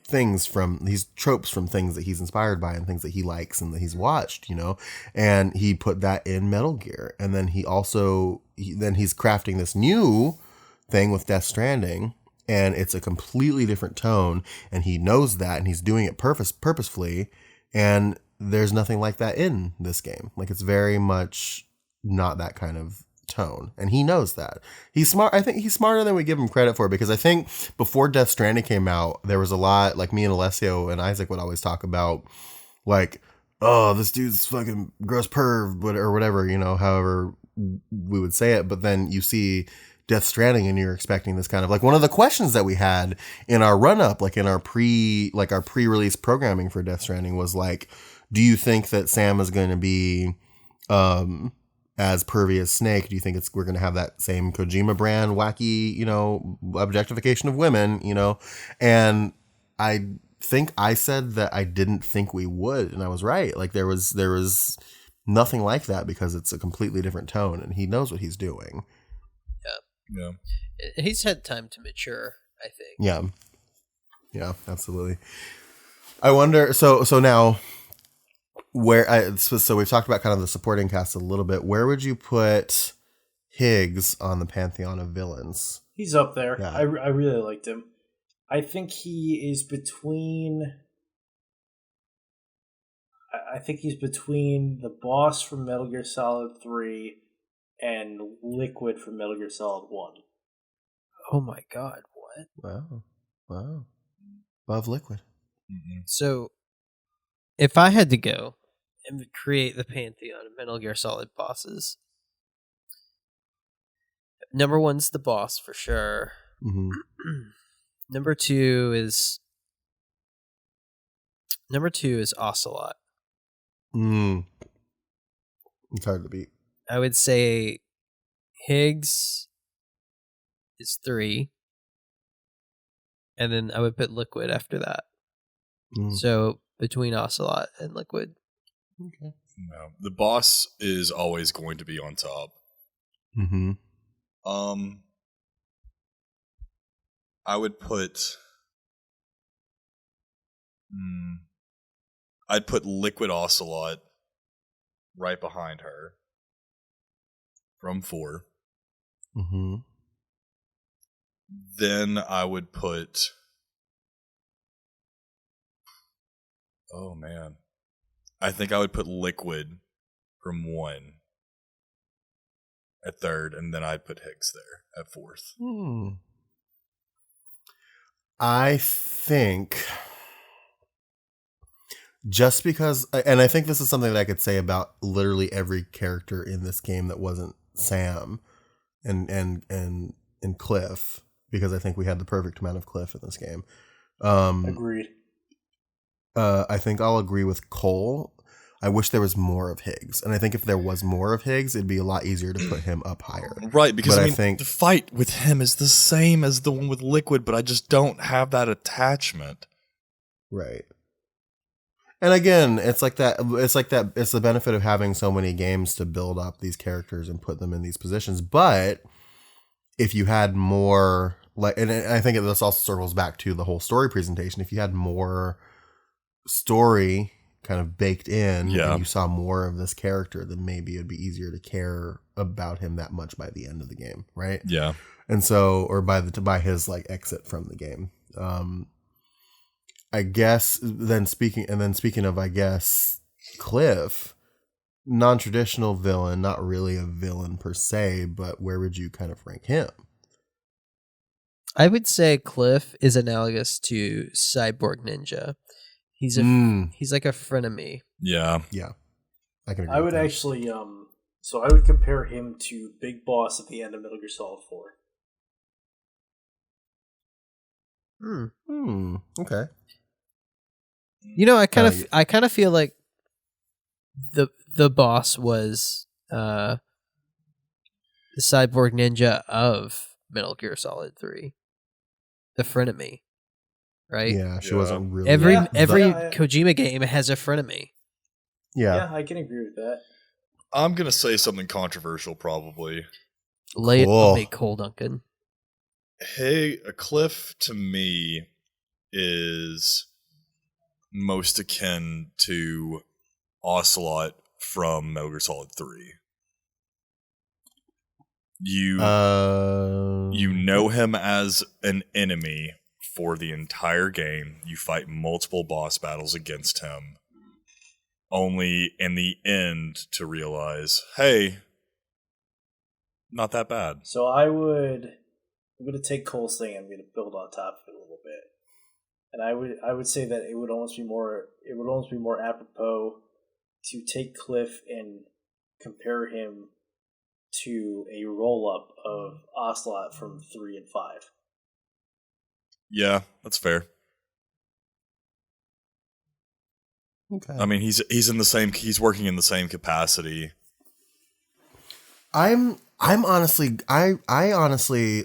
things from these tropes from things that he's inspired by and things that he likes and that he's watched, you know, and he put that in Metal Gear. And then he's crafting this new thing with Death Stranding, and it's a completely different tone, and he knows that, and he's doing it purposefully, and there's nothing like that in this game. Like it's very much not that kind of tone, and he knows that. He's smart. I think he's smarter than we give him credit for, because I think before Death Stranding came out, there was a lot, like me and Alessio and Isaac would always talk about, like, oh, this dude's fucking gross perv, or whatever, you know, however we would say it. But then you see Death Stranding and you're expecting this kind of, like, one of the questions that we had in our run-up, like in our pre-release programming for Death Stranding was like, do you think that Sam is going to be as pervy as Snake? Do you think we're going to have that same Kojima brand wacky, you know, objectification of women, you know? And I think I said that I didn't think we would, and I was right. Like there was nothing like that, because it's a completely different tone, and he knows what he's doing. Yeah. He's had time to mature, I think. Yeah, absolutely. I wonder, so now, so we've talked about kind of the supporting cast a little bit. Where would you put Higgs on the pantheon of villains? He's up there. Yeah. I really liked him. I think he is between. I think he's between the boss from Metal Gear Solid 3 and Liquid from Metal Gear Solid 1. Oh my god! What? Wow! Above Liquid. Mm-hmm. So, if I had to go and create the pantheon of Metal Gear Solid bosses, number 1's the boss for sure. Mm-hmm. Number two is Ocelot. It's hard to beat. I would say Higgs is 3. and then I would put Liquid after that. So between Ocelot and Liquid. Okay. No, the boss is always going to be on top. Mm-hmm. I would put. I'd put Liquid Ocelot right behind her from 4. Mm-hmm. Then I would put. Oh man, I think I would put Liquid from 1 at 3rd, and then I'd put Higgs there at 4th. I think just because, and I think this is something that I could say about literally every character in this game that wasn't Sam and Cliff, because I think we had the perfect amount of Cliff in this game. Agreed. I think I'll agree with Cole. I wish there was more of Higgs, and I think if there was more of Higgs, it'd be a lot easier to put him up higher. Right, because but I think the fight with him is the same as the one with Liquid, but I just don't have that attachment. Right. And again, it's like that. It's the benefit of having so many games to build up these characters and put them in these positions. But if you had more, and I think this also circles back to the whole story presentation. If you had more story kind of baked in, and you saw more of this character, then maybe it'd be easier to care about him that much by the end of the game, right? Yeah. And so, or by his exit from the game. I guess speaking of, I guess, Cliff, non-traditional villain, not really a villain per se, but where would you kind of rank him? I would say Cliff is analogous to Cyborg Ninja. He's like a frenemy. Yeah. Yeah. I can agree. I would actually so I would compare him to Big Boss at the end of Metal Gear Solid 4. Okay. You know, I kind of feel like the boss was the Cyborg Ninja of Metal Gear Solid 3. The frenemy. Right? Yeah, she wasn't really every Kojima game has a frenemy. Yeah, I can agree with that. I'm gonna say something controversial, probably. Lay it on me, Cole Duncan. Hey, a Cliff to me is most akin to Ocelot from Metal Gear Solid 3. You know him as an enemy for the entire game. You fight multiple boss battles against him, only in the end to realize, hey, not that bad. So I'm going to take Cole's thing and I'm going to build on top of it a little bit. And I would say that it would almost be more apropos to take Cliff and compare him to a roll-up of Ocelot from 3 and 5. Yeah, that's fair. Okay. I mean, he's working in the same capacity. I honestly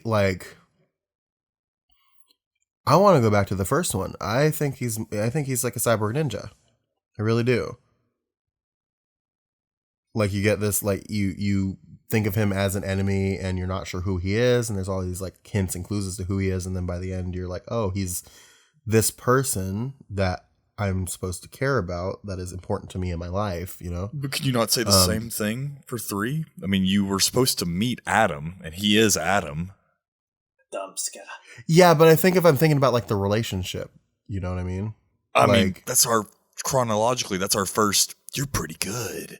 like, I want to go back to the first one. I think he's like a cyborg ninja. I really do. Like, you get this, like, you think of him as an enemy and you're not sure who he is, and there's all these like hints and clues as to who he is, and then by the end you're like, oh, he's this person that I'm supposed to care about, that is important to me in my life, you know? But could you not say the same thing for 3? I mean, you were supposed to meet Adam, and he is Adam. Dumpska. Yeah, but I think if I'm thinking about like the relationship, you know what I mean? I mean, that's chronologically, that's our first, you're pretty good.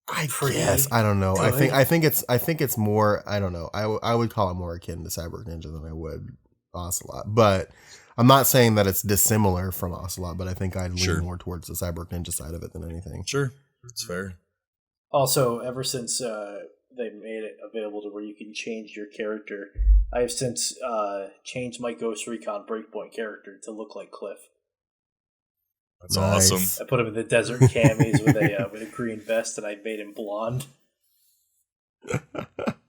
I guess. I don't know. I think it's more, I don't know. I would call it more akin to Cyborg Ninja than I would Ocelot. But I'm not saying that it's dissimilar from Ocelot, but I think I'd lean more towards the Cyborg Ninja side of it than anything. Sure. That's fair. Also, ever since they made it available to where you can change your character, I have since changed my Ghost Recon Breakpoint character to look like Cliff. That's awesome. I put him in the desert camis with a green vest, and I made him blonde.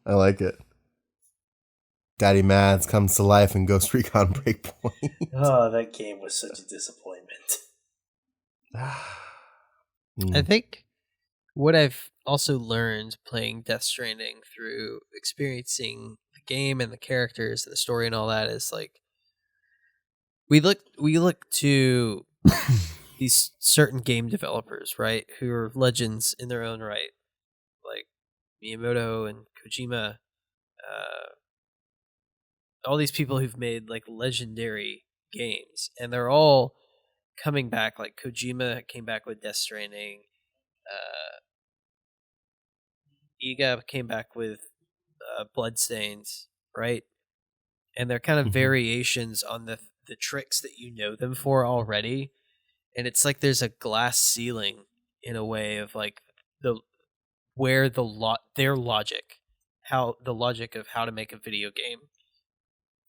I like it. Daddy Mads comes to life in Ghost Recon Breakpoint. Oh, that game was such a disappointment. I think what I've also learned playing Death Stranding through experiencing the game and the characters and the story and all that is like we look to these certain game developers, right, who are legends in their own right, like Miyamoto and Kojima, all these people who've made like legendary games, and they're all coming back. Like Kojima came back with Death Stranding. Iga came back with Bloodstains, right? And they're kind of variations on the tricks that you know them for already. And it's like there's a glass ceiling in a way of like their logic, how the logic of how to make a video game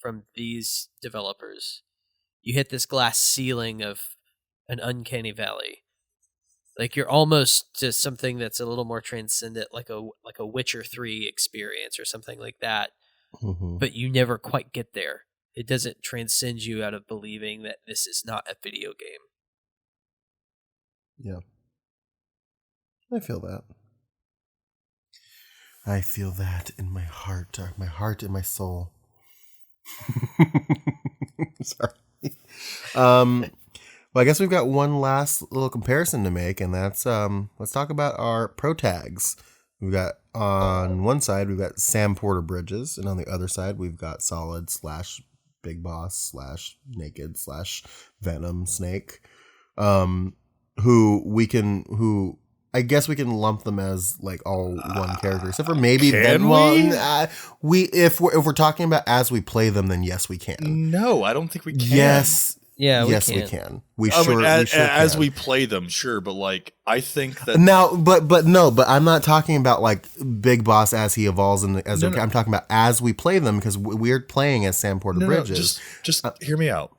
from these developers. You hit this glass ceiling of an uncanny valley. Like you're almost to something that's a little more transcendent, like a Witcher 3 experience or something like that. But you never quite get there. It doesn't transcend you out of believing that this is not a video game. Yeah. I feel that. I feel that in my heart and my soul. Sorry. Well, I guess we've got one last little comparison to make, and that's let's talk about our pro tags. We've got on one side we've got Sam Porter Bridges, and on the other side we've got Solid / Big Boss / Naked / Venom Snake, who I guess we can lump them as like all one character, except for maybe Venom. If we're talking about as we play them, then yes, we can. No, I don't think we can. Yes. Yeah, we can. We as can. we play them, sure, but like I think that now, but I'm not talking about like Big Boss as he evolves I'm talking about as we play them because we're playing as Sam Porter Bridges. Just hear me out.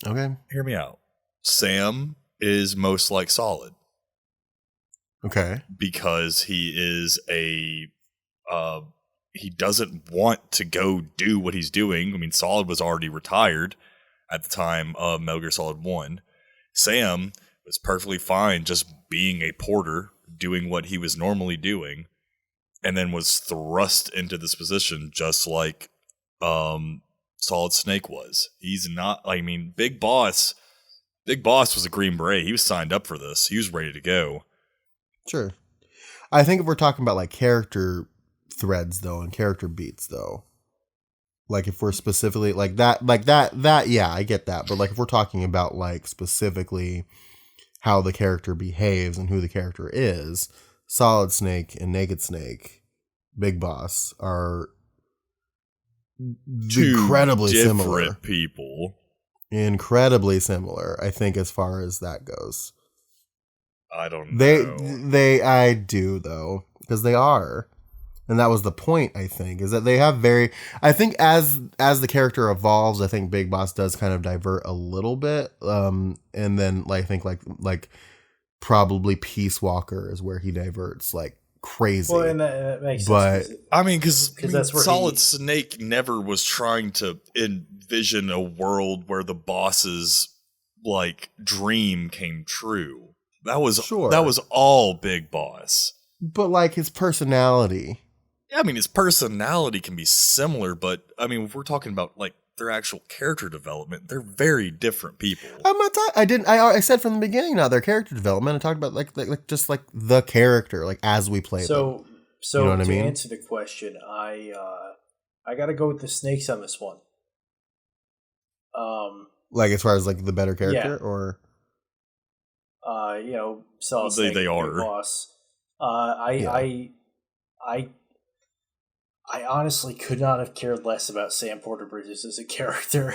Okay, hear me out. Sam is most like Solid. Okay, because he is he doesn't want to go do what he's doing. I mean, Solid was already retired at the time of Metal Gear Solid 1. Sam was perfectly fine just being a porter, doing what he was normally doing, and then was thrust into this position just like Solid Snake was. He's not, I mean, Big Boss was a Green Beret. He was signed up for this. He was ready to go. Sure. I think if we're talking about like character threads though and character beats though, like if we're specifically like that, yeah, I get that. But like if we're talking about like specifically how the character behaves and who the character is, Solid Snake and Naked Snake, Big Boss are incredibly similar people. Incredibly similar, I think, as far as that goes. I don't know. I do though, because they are. And that was the point, I think, is that they have I think as the character evolves, I think Big Boss does kind of divert a little bit. And then I think like probably Peace Walker is where he diverts like crazy. Well, and that makes sense. I mean, because Solid Snake never was trying to envision a world where the boss's like dream came true. That was all Big Boss. But like his personality. Yeah, I mean, his personality can be similar, but I mean, if we're talking about like their actual character development, they're very different people. I'm not I said from the beginning now their character development. I talked about like just like the character, like as we play them. So you know what I mean? Answer the question, I got to go with the Snakes on this one. Like as far as like the better character, or Solid Snake, they are. Big Boss. I honestly could not have cared less about Sam Porter Bridges as a character.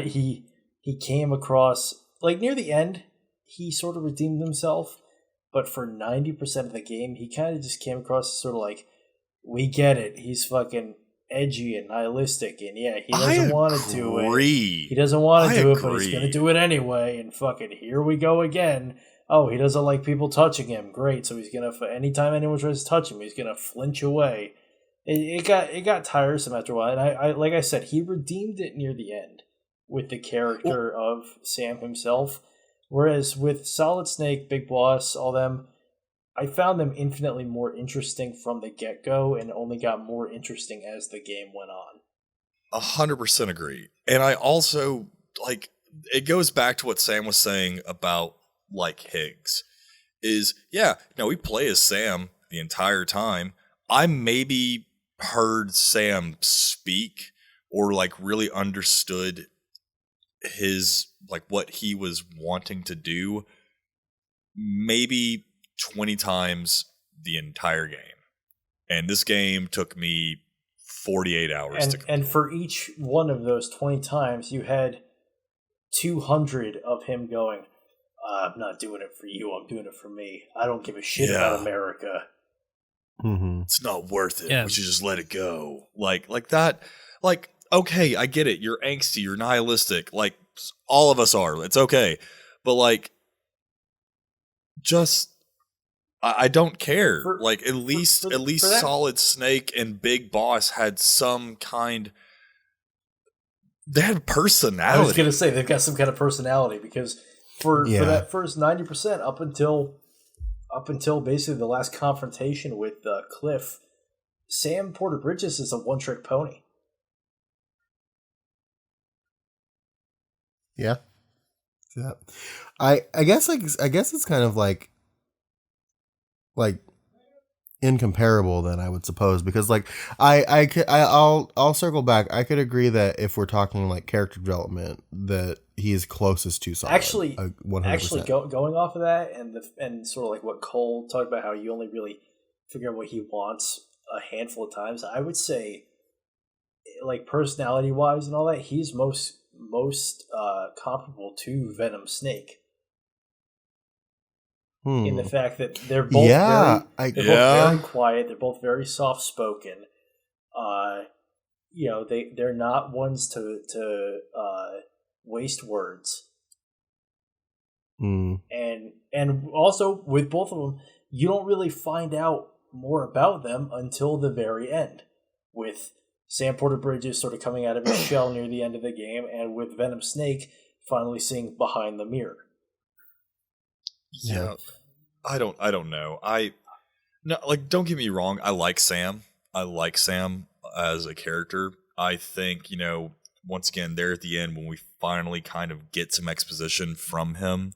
He came across like near the end, he sort of redeemed himself, but for 90% of the game, he kind of just came across as sort of like, we get it. He's fucking edgy and nihilistic, and yeah, he doesn't want to do it. He doesn't want to do it, but he's gonna do it anyway. And fucking here we go again. Oh, he doesn't like people touching him. Great, so he's gonna anytime anyone tries to touch him, he's gonna flinch away. it got tiresome after a while. And I like I said, he redeemed it near the end with the character of Sam himself. Whereas with Solid Snake, Big Boss, all them, I found them infinitely more interesting from the get-go and only got more interesting as the game went on. 100% agree. And I also, like, it goes back to what Sam was saying about, like, Higgs. Is, we play as Sam the entire time. I maybe heard Sam speak or, like, really understood his, like, what he was wanting to do maybe 20 times the entire game. And this game took me 48 hours to complete. And for each one of those 20 times, you had 200 of him going, I'm not doing it for you, I'm doing it for me. I don't give a shit about America. Mm-hmm. It's not worth it. We should just let it go. Like that. Like, okay, I get it. You're angsty, you're nihilistic. Like, all of us are. It's okay. But, like, just... I don't care. At least Solid Snake and Big Boss had some kind. They had personality. I was gonna say they've got some kind of personality because for that first 90% up until basically the last confrontation with Cliff, Sam Porter Bridges is a one-trick pony. Yeah. I guess it's kind of like incomparable then, I would suppose, because like I'll circle back. I could agree that if we're talking like character development, that he is closest to Solid. Actually 100%. Going off of that and sort of like what Cole talked about, how you only really figure out what he wants a handful of times. I would say, like, personality wise and all that, he's most comparable to Venom Snake. In the fact that they're both both very quiet, they're both very soft spoken. They're not ones to waste words. And also with both of them, you don't really find out more about them until the very end, with Sam Porter Bridges sort of coming out of his shell near the end of the game, and with Venom Snake finally seeing behind the mirror. Yeah. I don't know. Don't get me wrong. I like Sam. I like Sam as a character. I think, once again, there at the end, when we finally kind of get some exposition from him,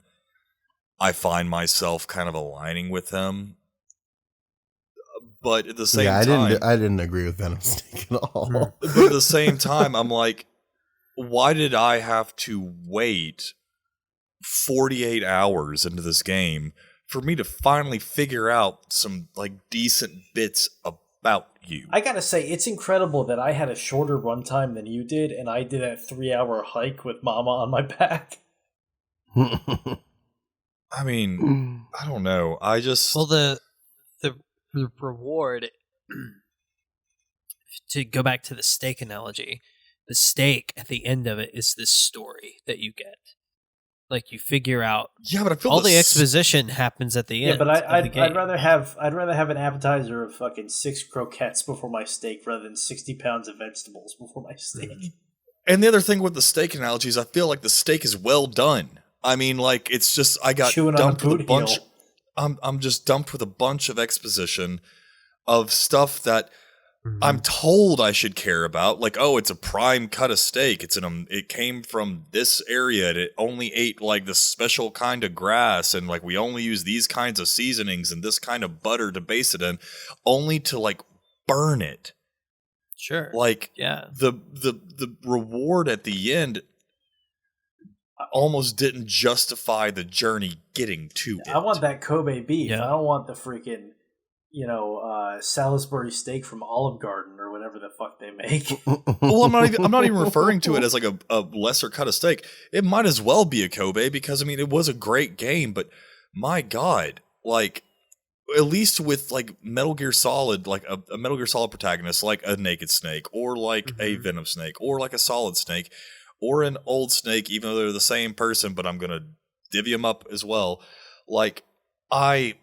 I find myself kind of aligning with him. But at the same time... I didn't agree with Venom Snake at all. But at the same time, I'm like, why did I have to wait 48 hours into this game for me to finally figure out some like decent bits about you? I gotta say, it's incredible that I had a shorter runtime than you did, and I did a 3-hour hike with Mama on my back. I mean, I don't know. I just... Well, the reward, to go back to the steak analogy, the steak at the end of it is this story that you get. Like, you figure out, but I feel all the exposition happens at the end. Yeah, but I'd rather have an appetizer of fucking 6 croquettes before my steak rather than 60 pounds of vegetables before my steak. And the other thing with the steak analogy is I feel like the steak is well done. I mean, like, it's just, I got dumped with a bunch. I'm just dumped with a bunch of exposition of stuff that I'm told I should care about. Like, oh, it's a prime cut of steak. It came from this area, and it only ate like this special kind of grass, and like we only use these kinds of seasonings and this kind of butter to base it in, only to like burn it. Sure. Like, the reward at the end almost didn't justify the journey getting to it. I want that Kobe beef. I don't want the freaking Salisbury steak from Olive Garden or whatever the fuck they make. Well, I'm not even referring to it as like a lesser cut of steak. It might as well be a Kobe, because I mean, it was a great game, but my God, like, at least with like Metal Gear Solid, like a Metal Gear Solid protagonist, like a Naked Snake, or like a Venom Snake, or like a Solid Snake, or an Old Snake, even though they're the same person, but I'm gonna divvy them up as well. Like, I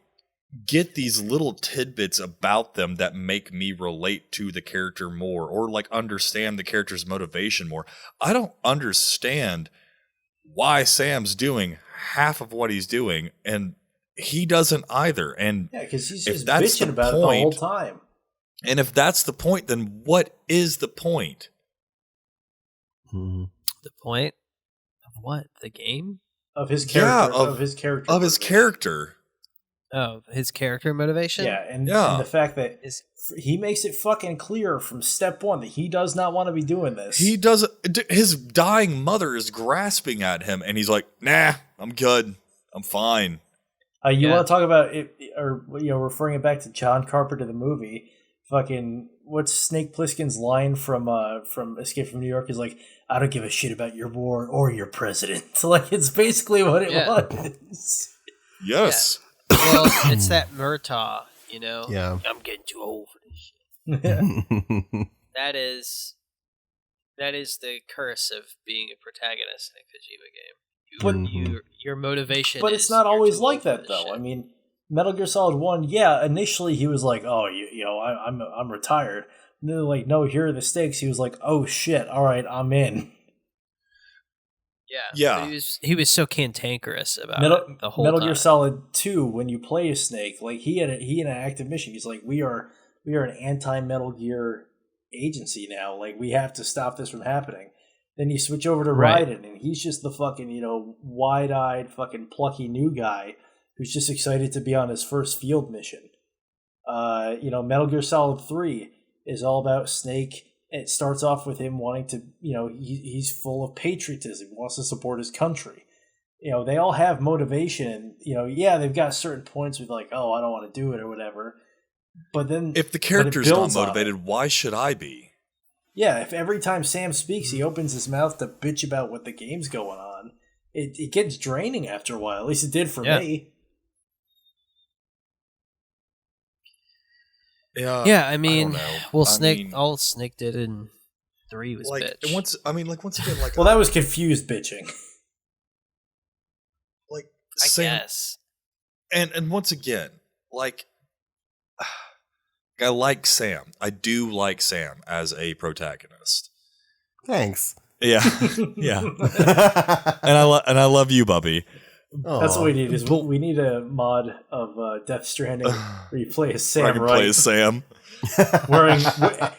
get these little tidbits about them that make me relate to the character more, or like understand the character's motivation more. I don't understand why Sam's doing half of what he's doing, and he doesn't either. And yeah, because he's just bitching about it the whole time. And if that's the point, then what is the point? The point of what? The game? Of his character. Yeah, of his character. Of his character. Oh, his character motivation? Yeah, and the fact that he makes it fucking clear from step one that he does not want to be doing this. He doesn't. His dying mother is grasping at him, and he's like, "Nah, I'm good. I'm fine." You want to talk about it, or referring it back to John Carpenter the movie? Fucking what's Snake Plissken's line from Escape from New York is like, "I don't give a shit about your war or your president." Like it's basically what it was. Yes. Yeah. Well, it's that Murtaugh, Yeah. I'm getting too old for this shit. That is the curse of being a protagonist in a Kojima game. Your motivation. But it's not always like that, though. Shit. I mean, Metal Gear Solid 1, initially he was like, "Oh, I'm retired." And they're like, "No, here are the stakes." He was like, "Oh shit, all right, I'm in." Yeah. He was so cantankerous about it the whole Metal time. Gear Solid 2, when you play as Snake, like he had an active mission. He's like, we are an anti-Metal Gear agency now. Like we have to stop this from happening. Then you switch over to Raiden, and he's just the fucking wide-eyed fucking plucky new guy who's just excited to be on his first field mission. Metal Gear Solid 3 is all about Snake. It starts off with him wanting to, he's full of patriotism, wants to support his country. They all have motivation. They've got certain points with like, oh, I don't want to do it or whatever. But then, if the character's not motivated, why should I be? Yeah, if every time Sam speaks, he opens his mouth to bitch about what the game's going on, it gets draining after a while. At least it did for me. Yeah, I mean, all Snake did in 3 was bitch. Once again, well, that was confused bitching. Like, I guess. And once again, like, I like Sam. I do like Sam as a protagonist. Thanks. Yeah, yeah. and I love you, Bubby. That's what we need. We need a mod of Death Stranding where you play as Sam Wright. Play as Sam, wearing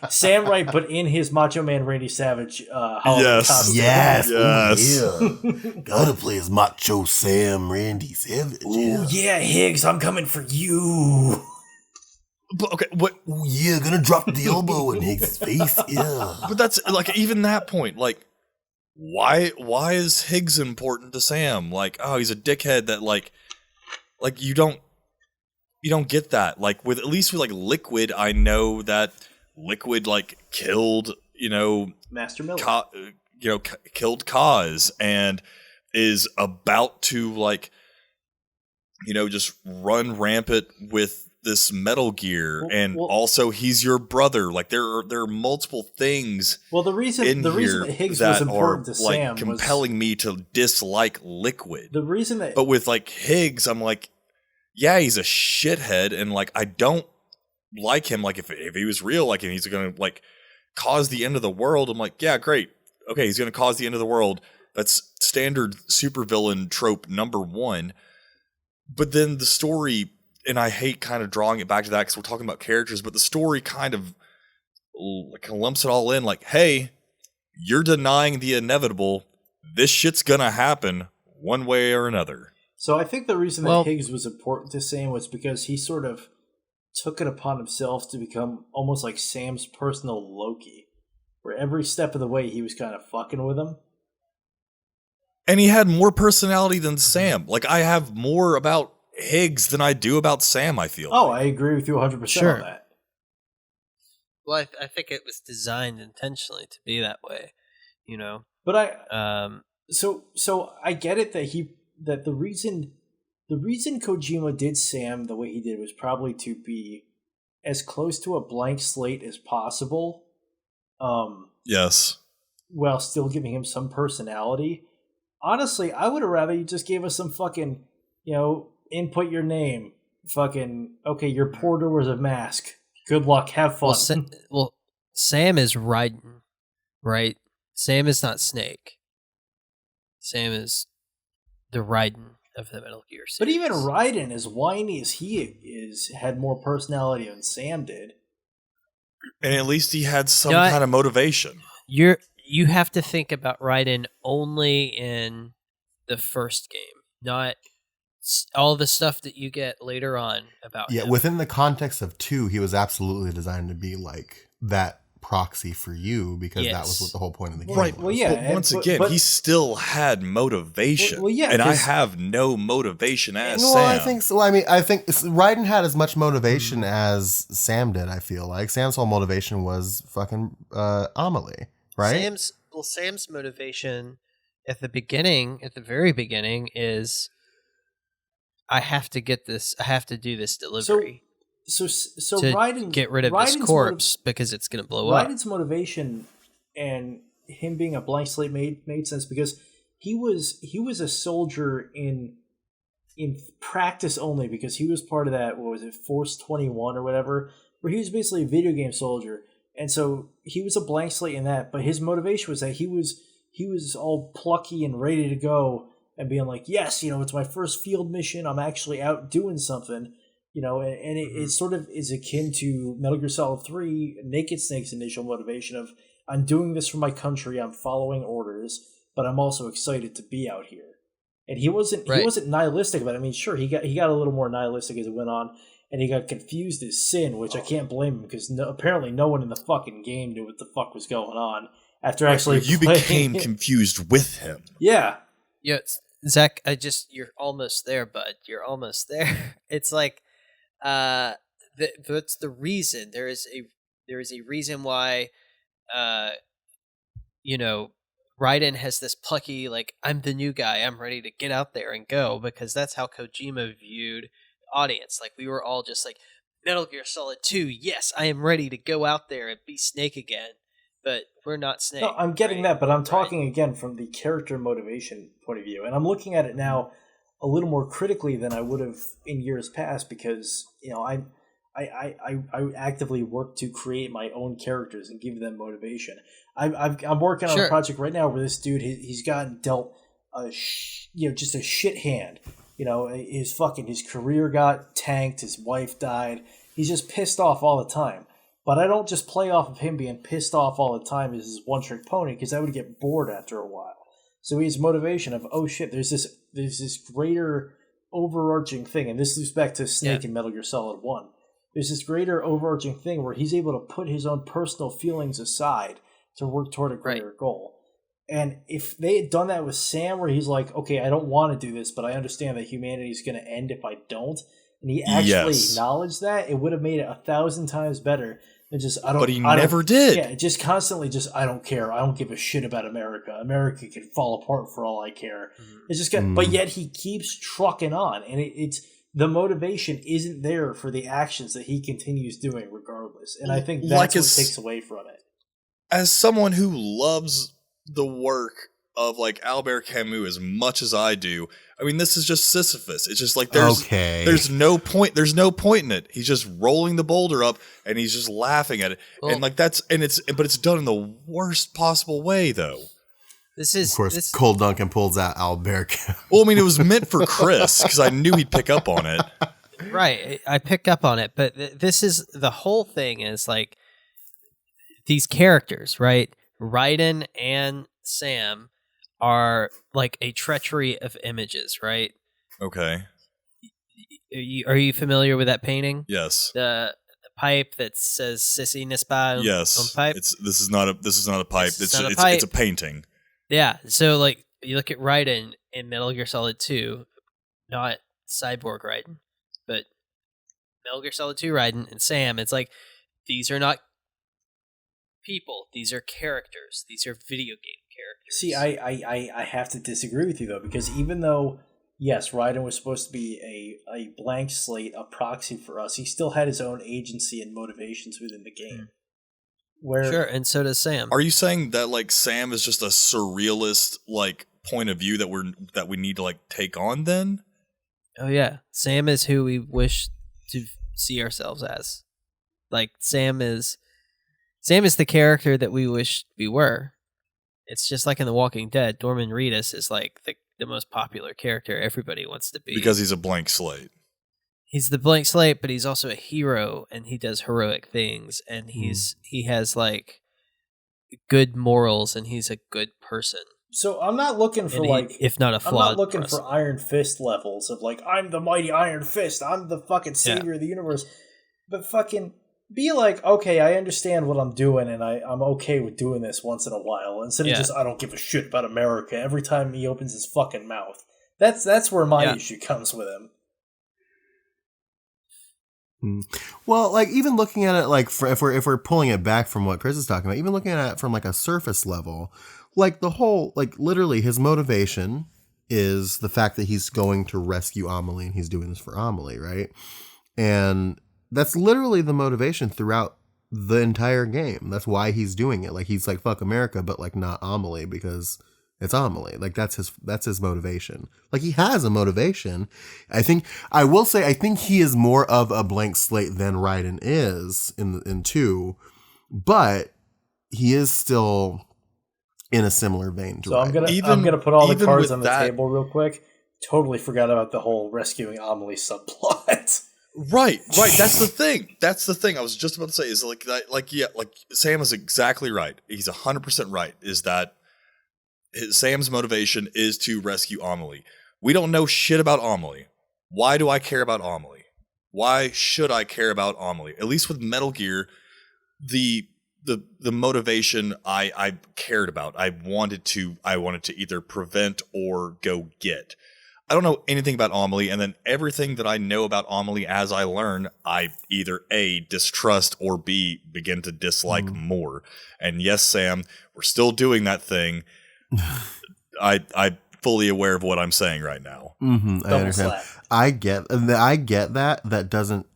Sam Wright, but in his Macho Man Randy Savage Halloween costume. Yes. Yeah. Gotta play as Macho Sam Randy Savage. Ooh, yeah, Higgs, I'm coming for you. But okay, what? Ooh, yeah, gonna drop the elbow in Higgs' face. Yeah. But that's like even that point, like. Why is Higgs important to Sam? Like, oh, he's a dickhead that like you don't get that. Like at least with like Liquid, I know that Liquid like killed, Master Miller. Killed Kaz and is about to like just run rampant with this Metal Gear, also he's your brother. Like there are multiple things. Well, the reason that Higgs was important to Sam was compelling me to dislike Liquid. The reason that, but with like Higgs, I'm like, yeah, he's a shithead, and like I don't like him. Like if he was real, like and he's gonna like cause the end of the world, I'm like, yeah, great, okay, he's gonna cause the end of the world. That's standard supervillain trope number 1. But then the story. And I hate kind of drawing it back to that because we're talking about characters, but the story kind of lumps it all in like, hey, you're denying the inevitable. This shit's going to happen one way or another. So I think the reason that Higgs was important to Sam was because he sort of took it upon himself to become almost like Sam's personal Loki, where every step of the way he was kind of fucking with him. And he had more personality than Sam. Like I have more about Higgs than I do about Sam, I feel. Oh, I agree with you 100% on that. Well, I think it was designed intentionally to be that way, But so I get it that the reason Kojima did Sam the way he did was probably to be as close to a blank slate as possible. Yes. While still giving him some personality. Honestly, I would have rather you just gave us some fucking, input your name, fucking, okay, your porter wears a mask. Good luck. Have fun. Sam is Raiden, right? Sam is not Snake. Sam is the Raiden of the Metal Gear series. But even Raiden, as whiny as he is, had more personality than Sam did. And at least he had some kind of motivation. You have to think about Raiden only in the first game, not all the stuff that you get later on about him. Yeah, within the context of 2, he was absolutely designed to be like that proxy for you, because that was what the whole point of the game was. Well, yeah. But once again, he still had motivation. Well, yeah, and I have no motivation as Sam. I think so. I think Raiden had as much motivation as Sam did, I feel like. Sam's whole motivation was fucking Amelie, right? Sam's motivation at the very beginning is, I have to get this, I have to do this delivery. So to Raiden, get rid of this corpse because it's going to blow up. Raiden's motivation and him being a blank slate made sense, because he was a soldier in practice only, because he was part of that, what was it, Force 21 or whatever, where he was basically a video game soldier, and so he was a blank slate in that. But his motivation was that he was all plucky and ready to go and being like, yes, it's my first field mission. I'm actually out doing something. And it sort of is akin to Metal Gear Solid 3, Naked Snake's initial motivation of, I'm doing this for my country, I'm following orders, but I'm also excited to be out here. And he wasn't nihilistic about it. I mean, sure, he got a little more nihilistic as it went on, and he got confused as sin, which I can't blame him, because apparently no one in the fucking game knew what the fuck was going on after actually you became confused with him. Yeah. Yeah, Zach, you're almost there, bud. You're almost there. It's like, that's the reason. There is a reason why Raiden has this plucky, like, I'm the new guy, I'm ready to get out there and go, because that's how Kojima viewed the audience. Like, we were all just like, Metal Gear Solid 2, yes, I am ready to go out there and be Snake again, but we're not Snake. No, I'm getting that, but I'm talking again from the character motivation point of view, and I'm looking at it now a little more critically than I would have in years past, because I actively work to create my own characters and give them motivation. I'm working on a project right now where this dude, he's gotten dealt just a shit hand. His career got tanked, his wife died. He's just pissed off all the time. But I don't just play off of him being pissed off all the time as his one-trick pony, because I would get bored after a while. So he has motivation of, oh shit, there's this greater overarching thing, and this loops back to Snake and Metal Gear Solid 1. There's this greater overarching thing where he's able to put his own personal feelings aside to work toward a greater goal. And if they had done that with Sam, where he's like, okay, I don't want to do this, but I understand that humanity is going to end if I don't, and he actually acknowledged that, it would have made it 1,000 times better. But he never did. Yeah, just constantly I don't care. I don't give a shit about America. America can fall apart for all I care. It's just but yet he keeps trucking on, and it's the motivation isn't there for the actions that he continues doing regardless. And I think that's what takes away from it. As someone who loves the work of like Albert Camus as much as I do, I mean, this is just Sisyphus. It's just like there's no point. There's no point in it. He's just rolling the boulder up and he's just laughing at it. Well, and like but it's done in the worst possible way though. Of course, Cole Duncan pulls out Albert Camus. Well, I mean, it was meant for Chris because I knew he'd pick up on it. Right. I pick up on it, but this is the whole thing is like these characters, right? Raiden and Sam are like a treachery of images, right? Okay. Are you familiar with that painting? Yes. The pipe that says "Sissy Nispa" yes. on pipe. This is not a pipe. It's a painting. Yeah. So like you look at Raiden in Metal Gear Solid 2, not Cyborg Raiden, but Metal Gear Solid 2 Raiden and Sam. It's like these are not people; these are characters. These are video game characters. See, I have to disagree with you though, because even though yes, Raiden was supposed to be a blank slate, a proxy for us, he still had his own agency and motivations within the game. Sure, and so does Sam. Are you saying that like Sam is just a surrealist like point of view that we need to like take on then? Oh yeah, Sam is who we wish to see ourselves as. Like Sam is the character that we wish we were. It's just like in The Walking Dead, Norman Reedus is like the most popular character everybody wants to be. Because he's a blank slate. He's the blank slate, but he's also a hero, and he does heroic things, and he has like good morals, and he's a good person. So I'm not looking for if not a flawed. I'm not looking for Iron Fist levels of like, I'm the mighty Iron Fist, I'm the fucking savior of the universe. But fucking be like, okay, I understand what I'm doing, and I'm okay with doing this once in a while, instead of just, I don't give a shit about America every time he opens his fucking mouth. That's where my issue comes with him. Well, like even looking at it, like if we're pulling it back from what Chris is talking about, even looking at it from like a surface level, like the whole, like literally his motivation is the fact that he's going to rescue Amelie, and he's doing this for Amelie, right? And that's literally the motivation throughout the entire game. That's why he's doing it. Like he's like, fuck America, but like not Amelie, because it's Amelie. Like that's his motivation. Like he has a motivation. I think he is more of a blank slate than Raiden is in 2, but he is still in a similar vein to Raiden. I'm gonna put all the cards on the table real quick. Totally forgot about the whole rescuing Amelie subplot. Right. That's the thing. I was just about to say is like Sam is exactly right. He's 100% right. Is that Sam's motivation is to rescue Amelie. We don't know shit about Amelie. Why do I care about Amelie? Why should I care about Amelie? At least with Metal Gear, the motivation I cared about. I wanted to either prevent or go get. I don't know anything about Amelie, and then everything that I know about Amelie as I learn, I either A, distrust, or B, begin to dislike more. And yes, Sam, we're still doing that thing. I'm fully aware of what I'm saying right now. I understand. I get that. That doesn't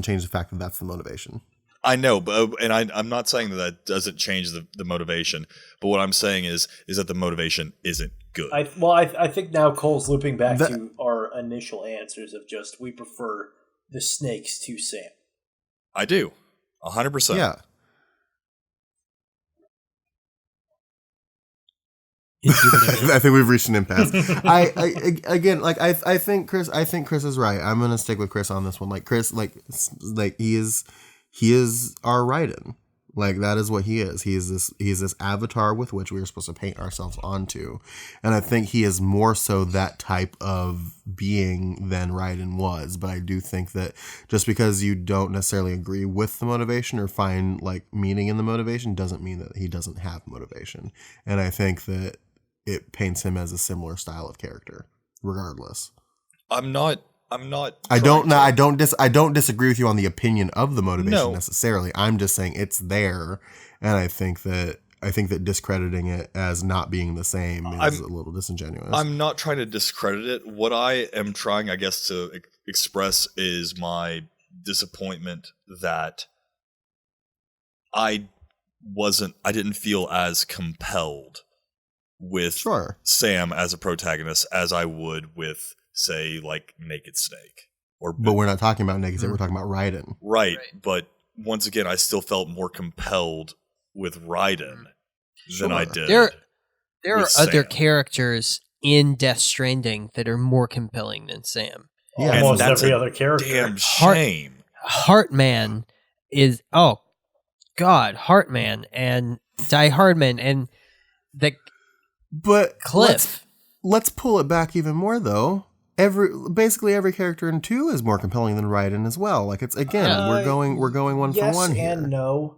change the fact that that's the motivation. I know, but I'm not saying that doesn't change the motivation. But what I'm saying is that the motivation isn't good. I think now Cole's looping back to our initial answers of just we prefer the snakes to Sam. I do, 100%. Yeah. I think we've reached an impasse. I think Chris is right. I'm gonna stick with Chris on this one. Like Chris, he is our Raiden. Like that is what he is. He is this avatar with which we are supposed to paint ourselves onto, and I think he is more so that type of being than Raiden was. But I do think that just because you don't necessarily agree with the motivation or find like meaning in the motivation doesn't mean that he doesn't have motivation. And I think that it paints him as a similar style of character, regardless. I don't disagree with you on the opinion of the motivation necessarily. I'm just saying it's there, and I think that discrediting it as not being the same is a little disingenuous. I'm not trying to discredit it. What I am trying, I guess, to express is my disappointment that I didn't feel as compelled with Sam as a protagonist as I would with, say, like Naked Snake. But we're not talking about Naked Snake, we're talking about Raiden. Right, but once again, I still felt more compelled with Raiden than I did. There are other characters in Death Stranding that are more compelling than Sam. Yeah, almost every other character. Damn shame. Heartman is Heartman and Die Hardman and Cliff. Let's pull it back even more though. Basically every character in 2 is more compelling than Raiden as well. Like it's again, we're going one for one here. Yes and no.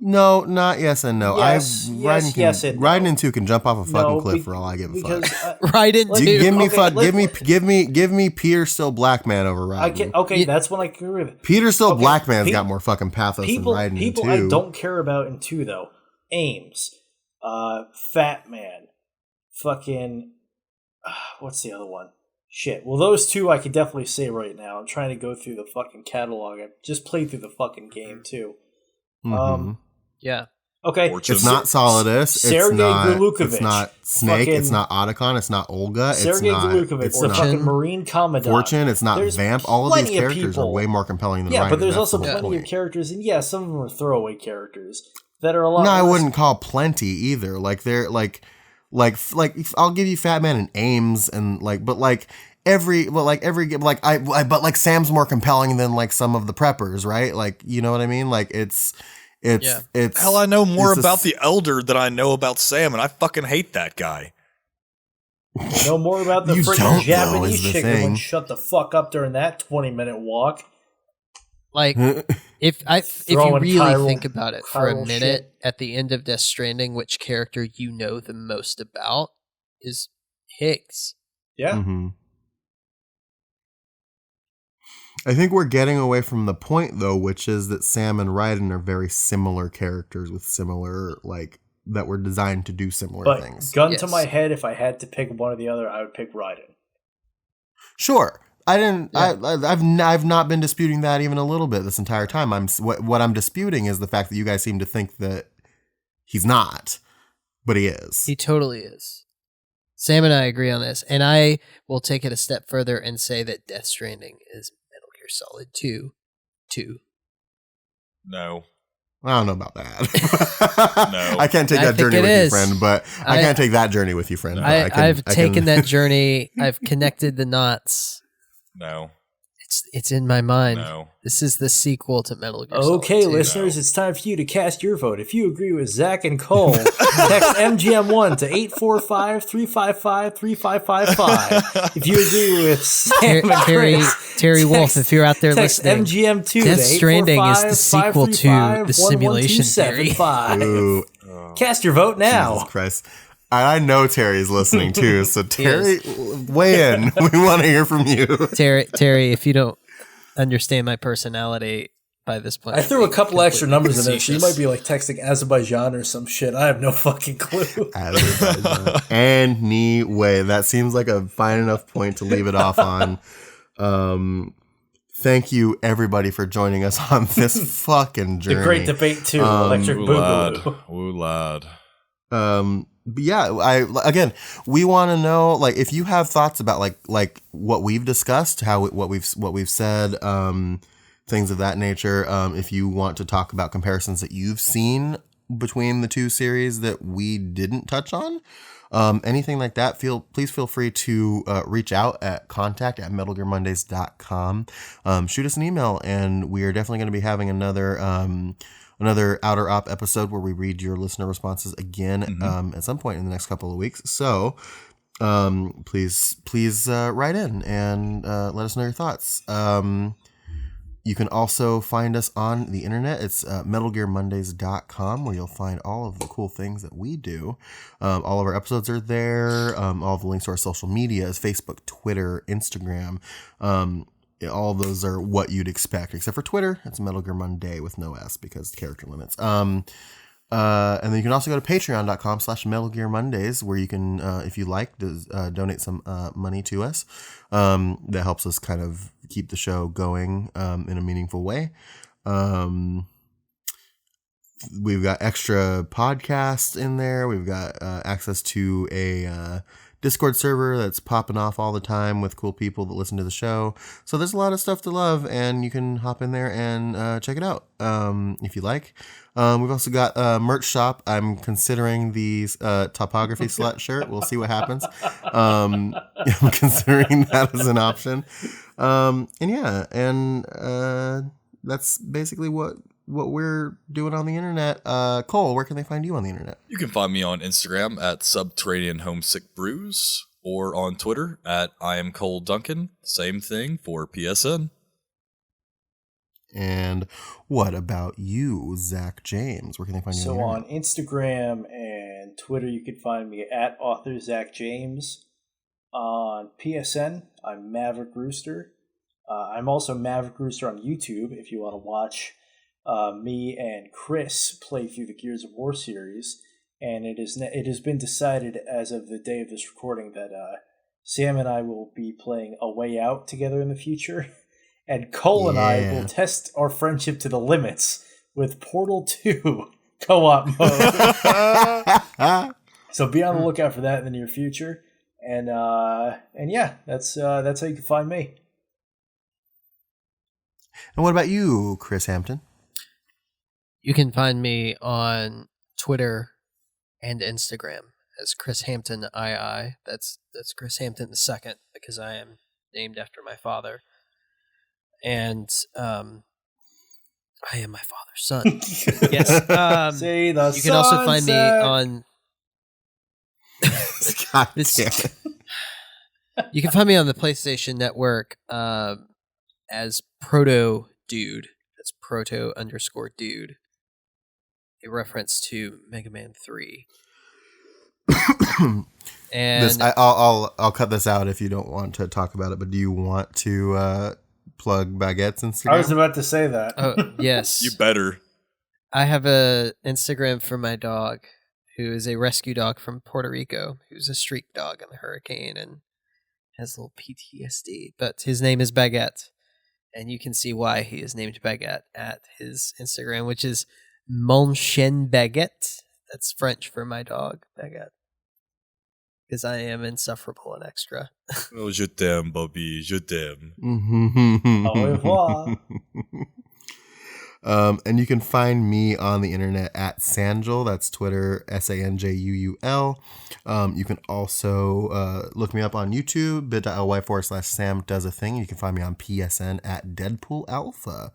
No, not yes and no. Yes, Raiden in 2 can jump off a fucking cliff for all I give a fuck. Raiden 2. Give me Peter Still Black Man over Raiden. That's when I agree with it. Peter Still Black Man's got more fucking pathos than Raiden in 2. People I don't care about in 2 though. Ames, Fat Man, fucking. What's the other one? Shit. Well, those 2 I could definitely say right now. I'm trying to go through the fucking catalog. I just played through the fucking game too. Yeah. Okay, Fortune. It's not Solidus. It's not Snake. It's not Otacon. It's not Olga. Sergei Glukovich. It's the fucking Marine Commandant. Fortune. It's not Vamp. All of these characters are way more compelling than Raiden. Yeah, but there's also plenty of characters, and some of them are throwaway characters that are a lot. No, I wouldn't call plenty either. Like they're like I'll give you Fat Man and Ames and but Sam's more compelling than like some of the preppers, right? Like, you know what I mean? Like it's hell, I know more about the Elder than I know about Sam, and I fucking hate that guy. You know more about the freaking Japanese chick that would shut the fuck up during that 20-minute walk. Like, if you really think about it for a minute, at the end of Death Stranding, which character you know the most about is Higgs. Yeah. Mm-hmm. I think we're getting away from the point, though, which is that Sam and Raiden are very similar characters with similar, that were designed to do similar things. Gun to my head, if I had to pick one or the other, I would pick Raiden. Sure. I didn't. Yeah. I've not been disputing that even a little bit this entire time. What I'm disputing is the fact that you guys seem to think that he's not, but he is. He totally is. Sam and I agree on this, and I will take it a step further and say that Death Stranding is Metal Gear Solid 2. No. I don't know about that. No. I can't take that journey with you, friend, but I can't take that journey with you, friend. I've taken that journey. I've connected the knots. No. It's in my mind. No. This is the sequel to Metal Gear Solid 2. Okay, listeners, it's time for you to cast your vote. If you agree with Zach and Cole, text MGM1 to 845-355-3555. If you agree with Sam and Chris, Terry Wolf, if you're out there listening, MGM2 Death Stranding is the sequel to the simulation theory. Cast your vote now. Jesus Christ. I know Terry's listening too, so Terry, weigh in. We want to hear from you. Terry, if you don't understand my personality by this point, I threw a couple extra numbers in there, so you might be like texting Azerbaijan or some shit. I have no fucking clue. Anyway, that seems like a fine enough point to leave it off on. Thank you, everybody, for joining us on this fucking journey. The great debate too, Electric Boogaloo. Woo lad. But yeah, we want to know, if you have thoughts about like what we've discussed, what we've said, things of that nature. If you want to talk about comparisons that you've seen between the two series that we didn't touch on, anything like that, please feel free to reach out at contact@metalgearmondays.com. Shoot us an email, and we are definitely going to be having another Outer Op episode where we read your listener responses again at some point in the next couple of weeks. So please write in and let us know your thoughts. You can also find us on the internet. It's metalgearmondays.com, where you'll find all of the cool things that we do. All of our episodes are there. All of the links to our social media is Facebook, Twitter, Instagram. All of those are what you'd expect, except for Twitter. It's Metal Gear Monday with no S because character limits. And then you can also go to patreon.com/Metal Gear Mondays, where you can, if you like, donate some money to us. That helps us kind of keep the show going in a meaningful way. We've got extra podcasts in there. We've got access to a Discord server that's popping off all the time with cool people that listen to the show. So there's a lot of stuff to love, and you can hop in there and check it out if you like. We've also got a merch shop. I'm considering the topography slut shirt. We'll see what happens. I'm considering that as an option. That's basically what we're doing on the internet. Cole, where can they find you on the internet? You can find me on Instagram at Subterranean Homesick Brews, or on Twitter at I am Cole Duncan. Same thing for PSN. And what about you, Zach James? Where can they find you? So on Instagram and Twitter, you can find me at author Zach James. On PSN, I'm Maverick Rooster. I'm also Maverick Rooster on YouTube if you want to watch me and Chris play through the Gears of War series. And it has been decided as of the day of this recording that Sam and I will be playing A Way Out together in the future. And Cole and I will test our friendship to the limits with Portal 2. co-op mode. So be on the lookout for that in the near future. And yeah, that's how you can find me. And what about you, Chris Hampton? You can find me on Twitter and Instagram as Chris Hampton II. That's Chris Hampton II because I am named after my father. And I am my father's son. Yes. See the you can also find me on God damn it. You can find me on the PlayStation Network as Proto Dude. That's Proto_Dude. A reference to Mega Man 3. And I'll cut this out if you don't want to talk about it. But do you want to plug Baguette's Instagram? I was about to say that. Oh yes, You better. I have a Instagram for my dog, who is a rescue dog from Puerto Rico, who's a street dog in the hurricane and has a little PTSD. But his name is Baguette, and you can see why he is named Baguette at his Instagram, which is Mon Chien Baguette. That's French for my dog, Baguette. Because I am insufferable and extra. Oh, je t'aime, Bobby. Je t'aime. Au revoir. And you can find me on the internet at Sanjul. That's Twitter, SANJUUL. You can also look me up on YouTube, bit.ly/Sam does a thing. You can find me on PSN at Deadpool Alpha.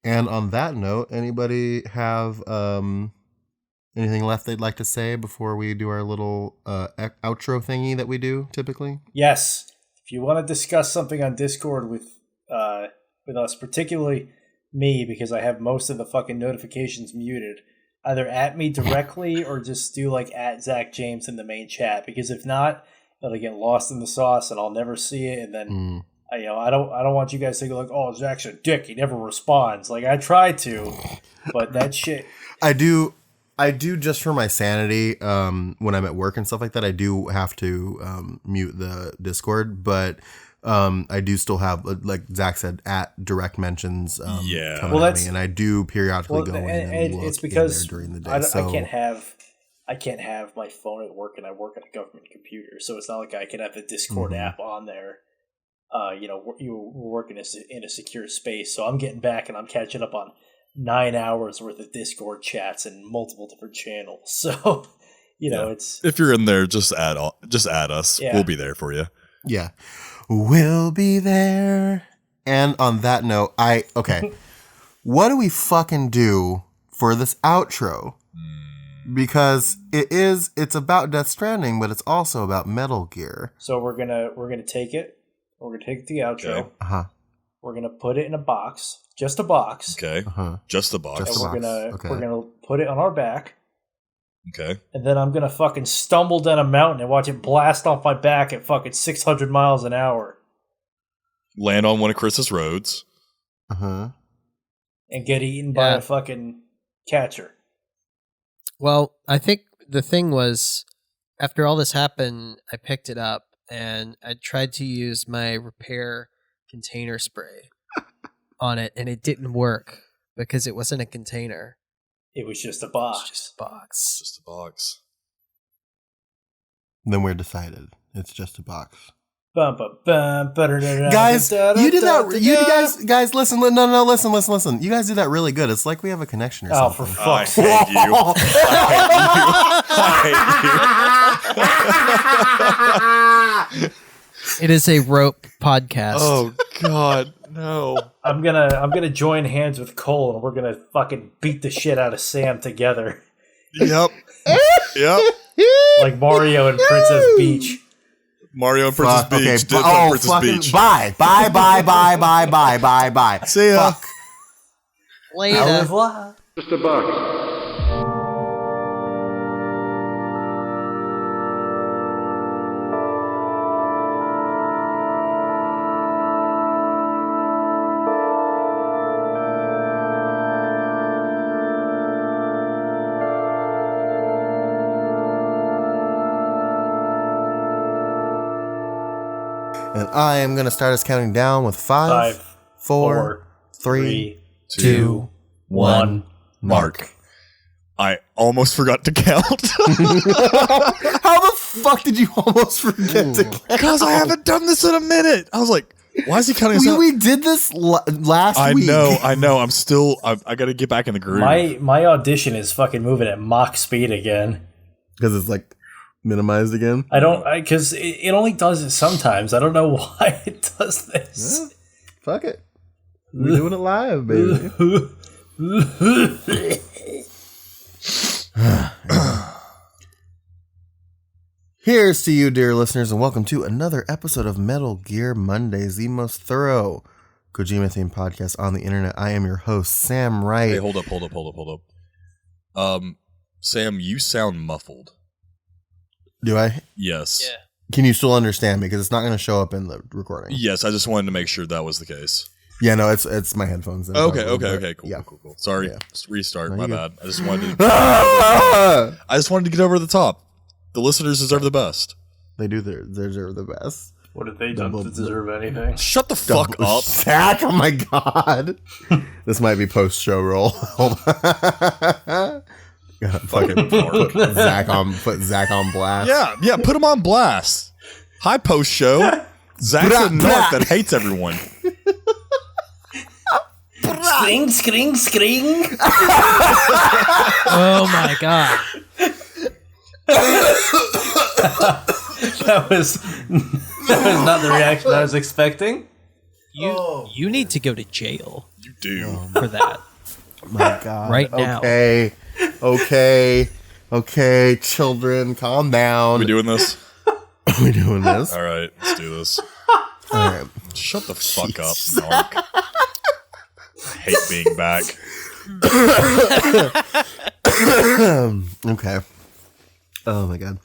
And on that note, anybody have anything left they'd like to say before we do our little outro thingy that we do typically? Yes. If you want to discuss something on Discord with us, particularly me, because I have most of the fucking notifications muted, either at me directly or just do like at Zach James in the main chat, because if not, it'll get lost in the sauce and I'll never see it. And then I don't want you guys to go like, oh, Zach's a dick, he never responds. Like, I try to, but that shit. I do just for my sanity. When I'm at work and stuff like that, I do have to mute the Discord, but I do still have, like Zach said, at direct mentions coming at me, and I do periodically go in and look it's because in there during the day. I can't have my phone at work, and I work on a government computer, so it's not like I can have the Discord app on there. You're working in a secure space, so I'm getting back and I'm catching up on 9 hours worth of Discord chats and multiple different channels. So, it's, if you're in there, just add us. Yeah. We'll be there for you. Yeah, we'll be there. And on that note, what do we fucking do for this outro? Because it's about Death Stranding, but it's also about Metal Gear. So we're gonna take it. We're gonna take the outro. Okay. We're gonna put it in a box, just a box. Okay. Just a box. And we're gonna put it on our back. Okay. And then I'm gonna fucking stumble down a mountain and watch it blast off my back at fucking 600 miles an hour. Land on one of Chris's roads. And get eaten by a fucking catcher. Well, I think the thing was, after all this happened, I picked it up and I tried to use my repair container spray on it, and it didn't work because it wasn't a container. It was just a box. Just a box. Then we're decided. It's just a box. Guys, you did that. You guys, listen. No, listen. You guys do that really good. It's like we have a connection or something. Oh, for fuck's sake! I hate you. It is a rope podcast. Oh God, no! I'm gonna join hands with Cole, and we're gonna fucking beat the shit out of Sam together. Yep. Like Mario and Princess Peach. Mario and Princess Peach. Okay. Dibs on Princess Peach. Bye. See ya. Fuck. Later. Au revoir. Just a box. And I am going to start us counting down with 5, 4, 3, 2, 1, mark. I almost forgot to count. How the fuck did you almost forget to count? Because I haven't done this in a minute. I was like, why is he counting us out? We did this last week. I know. I'm still, I got to get back in the groove. My audition is fucking moving at Mach speed again. Because it's like minimized again? Because it only does it sometimes. I don't know why it does this. Yeah, fuck it. We're doing it live, baby. Here's to you, dear listeners, and welcome to another episode of Metal Gear Mondays, the most thorough Kojima-themed podcast on the internet. I am your host, Sam Wright. Hey, hold up. Sam, you sound muffled. Do I? Yes. Yeah. Can you still understand me? Because it's not going to show up in the recording. Yes, I just wanted to make sure that was the case. Yeah, no, it's my headphones. Okay, cool, yeah. cool. Sorry, Yeah. Just restart. No, my you bad. I just wanted to get over the top. The listeners deserve the best. They do. They deserve the best. What have they done to deserve anything? Shut the fuck up, Zach. Oh my god, this might be post show roll. Hold on. Fucking put Zach on blast. Yeah. Put him on blast. Hi, post show. Zach's a narc that hates everyone. Scring. Oh my god. That was not the reaction I was expecting. You need to go to jail You do. for that. My god. Right now. Okay, children, calm down. We doing this? We doing this? All right, let's do this. All right. Shut the fuck up, narc. Hate being back. Okay. Oh my god.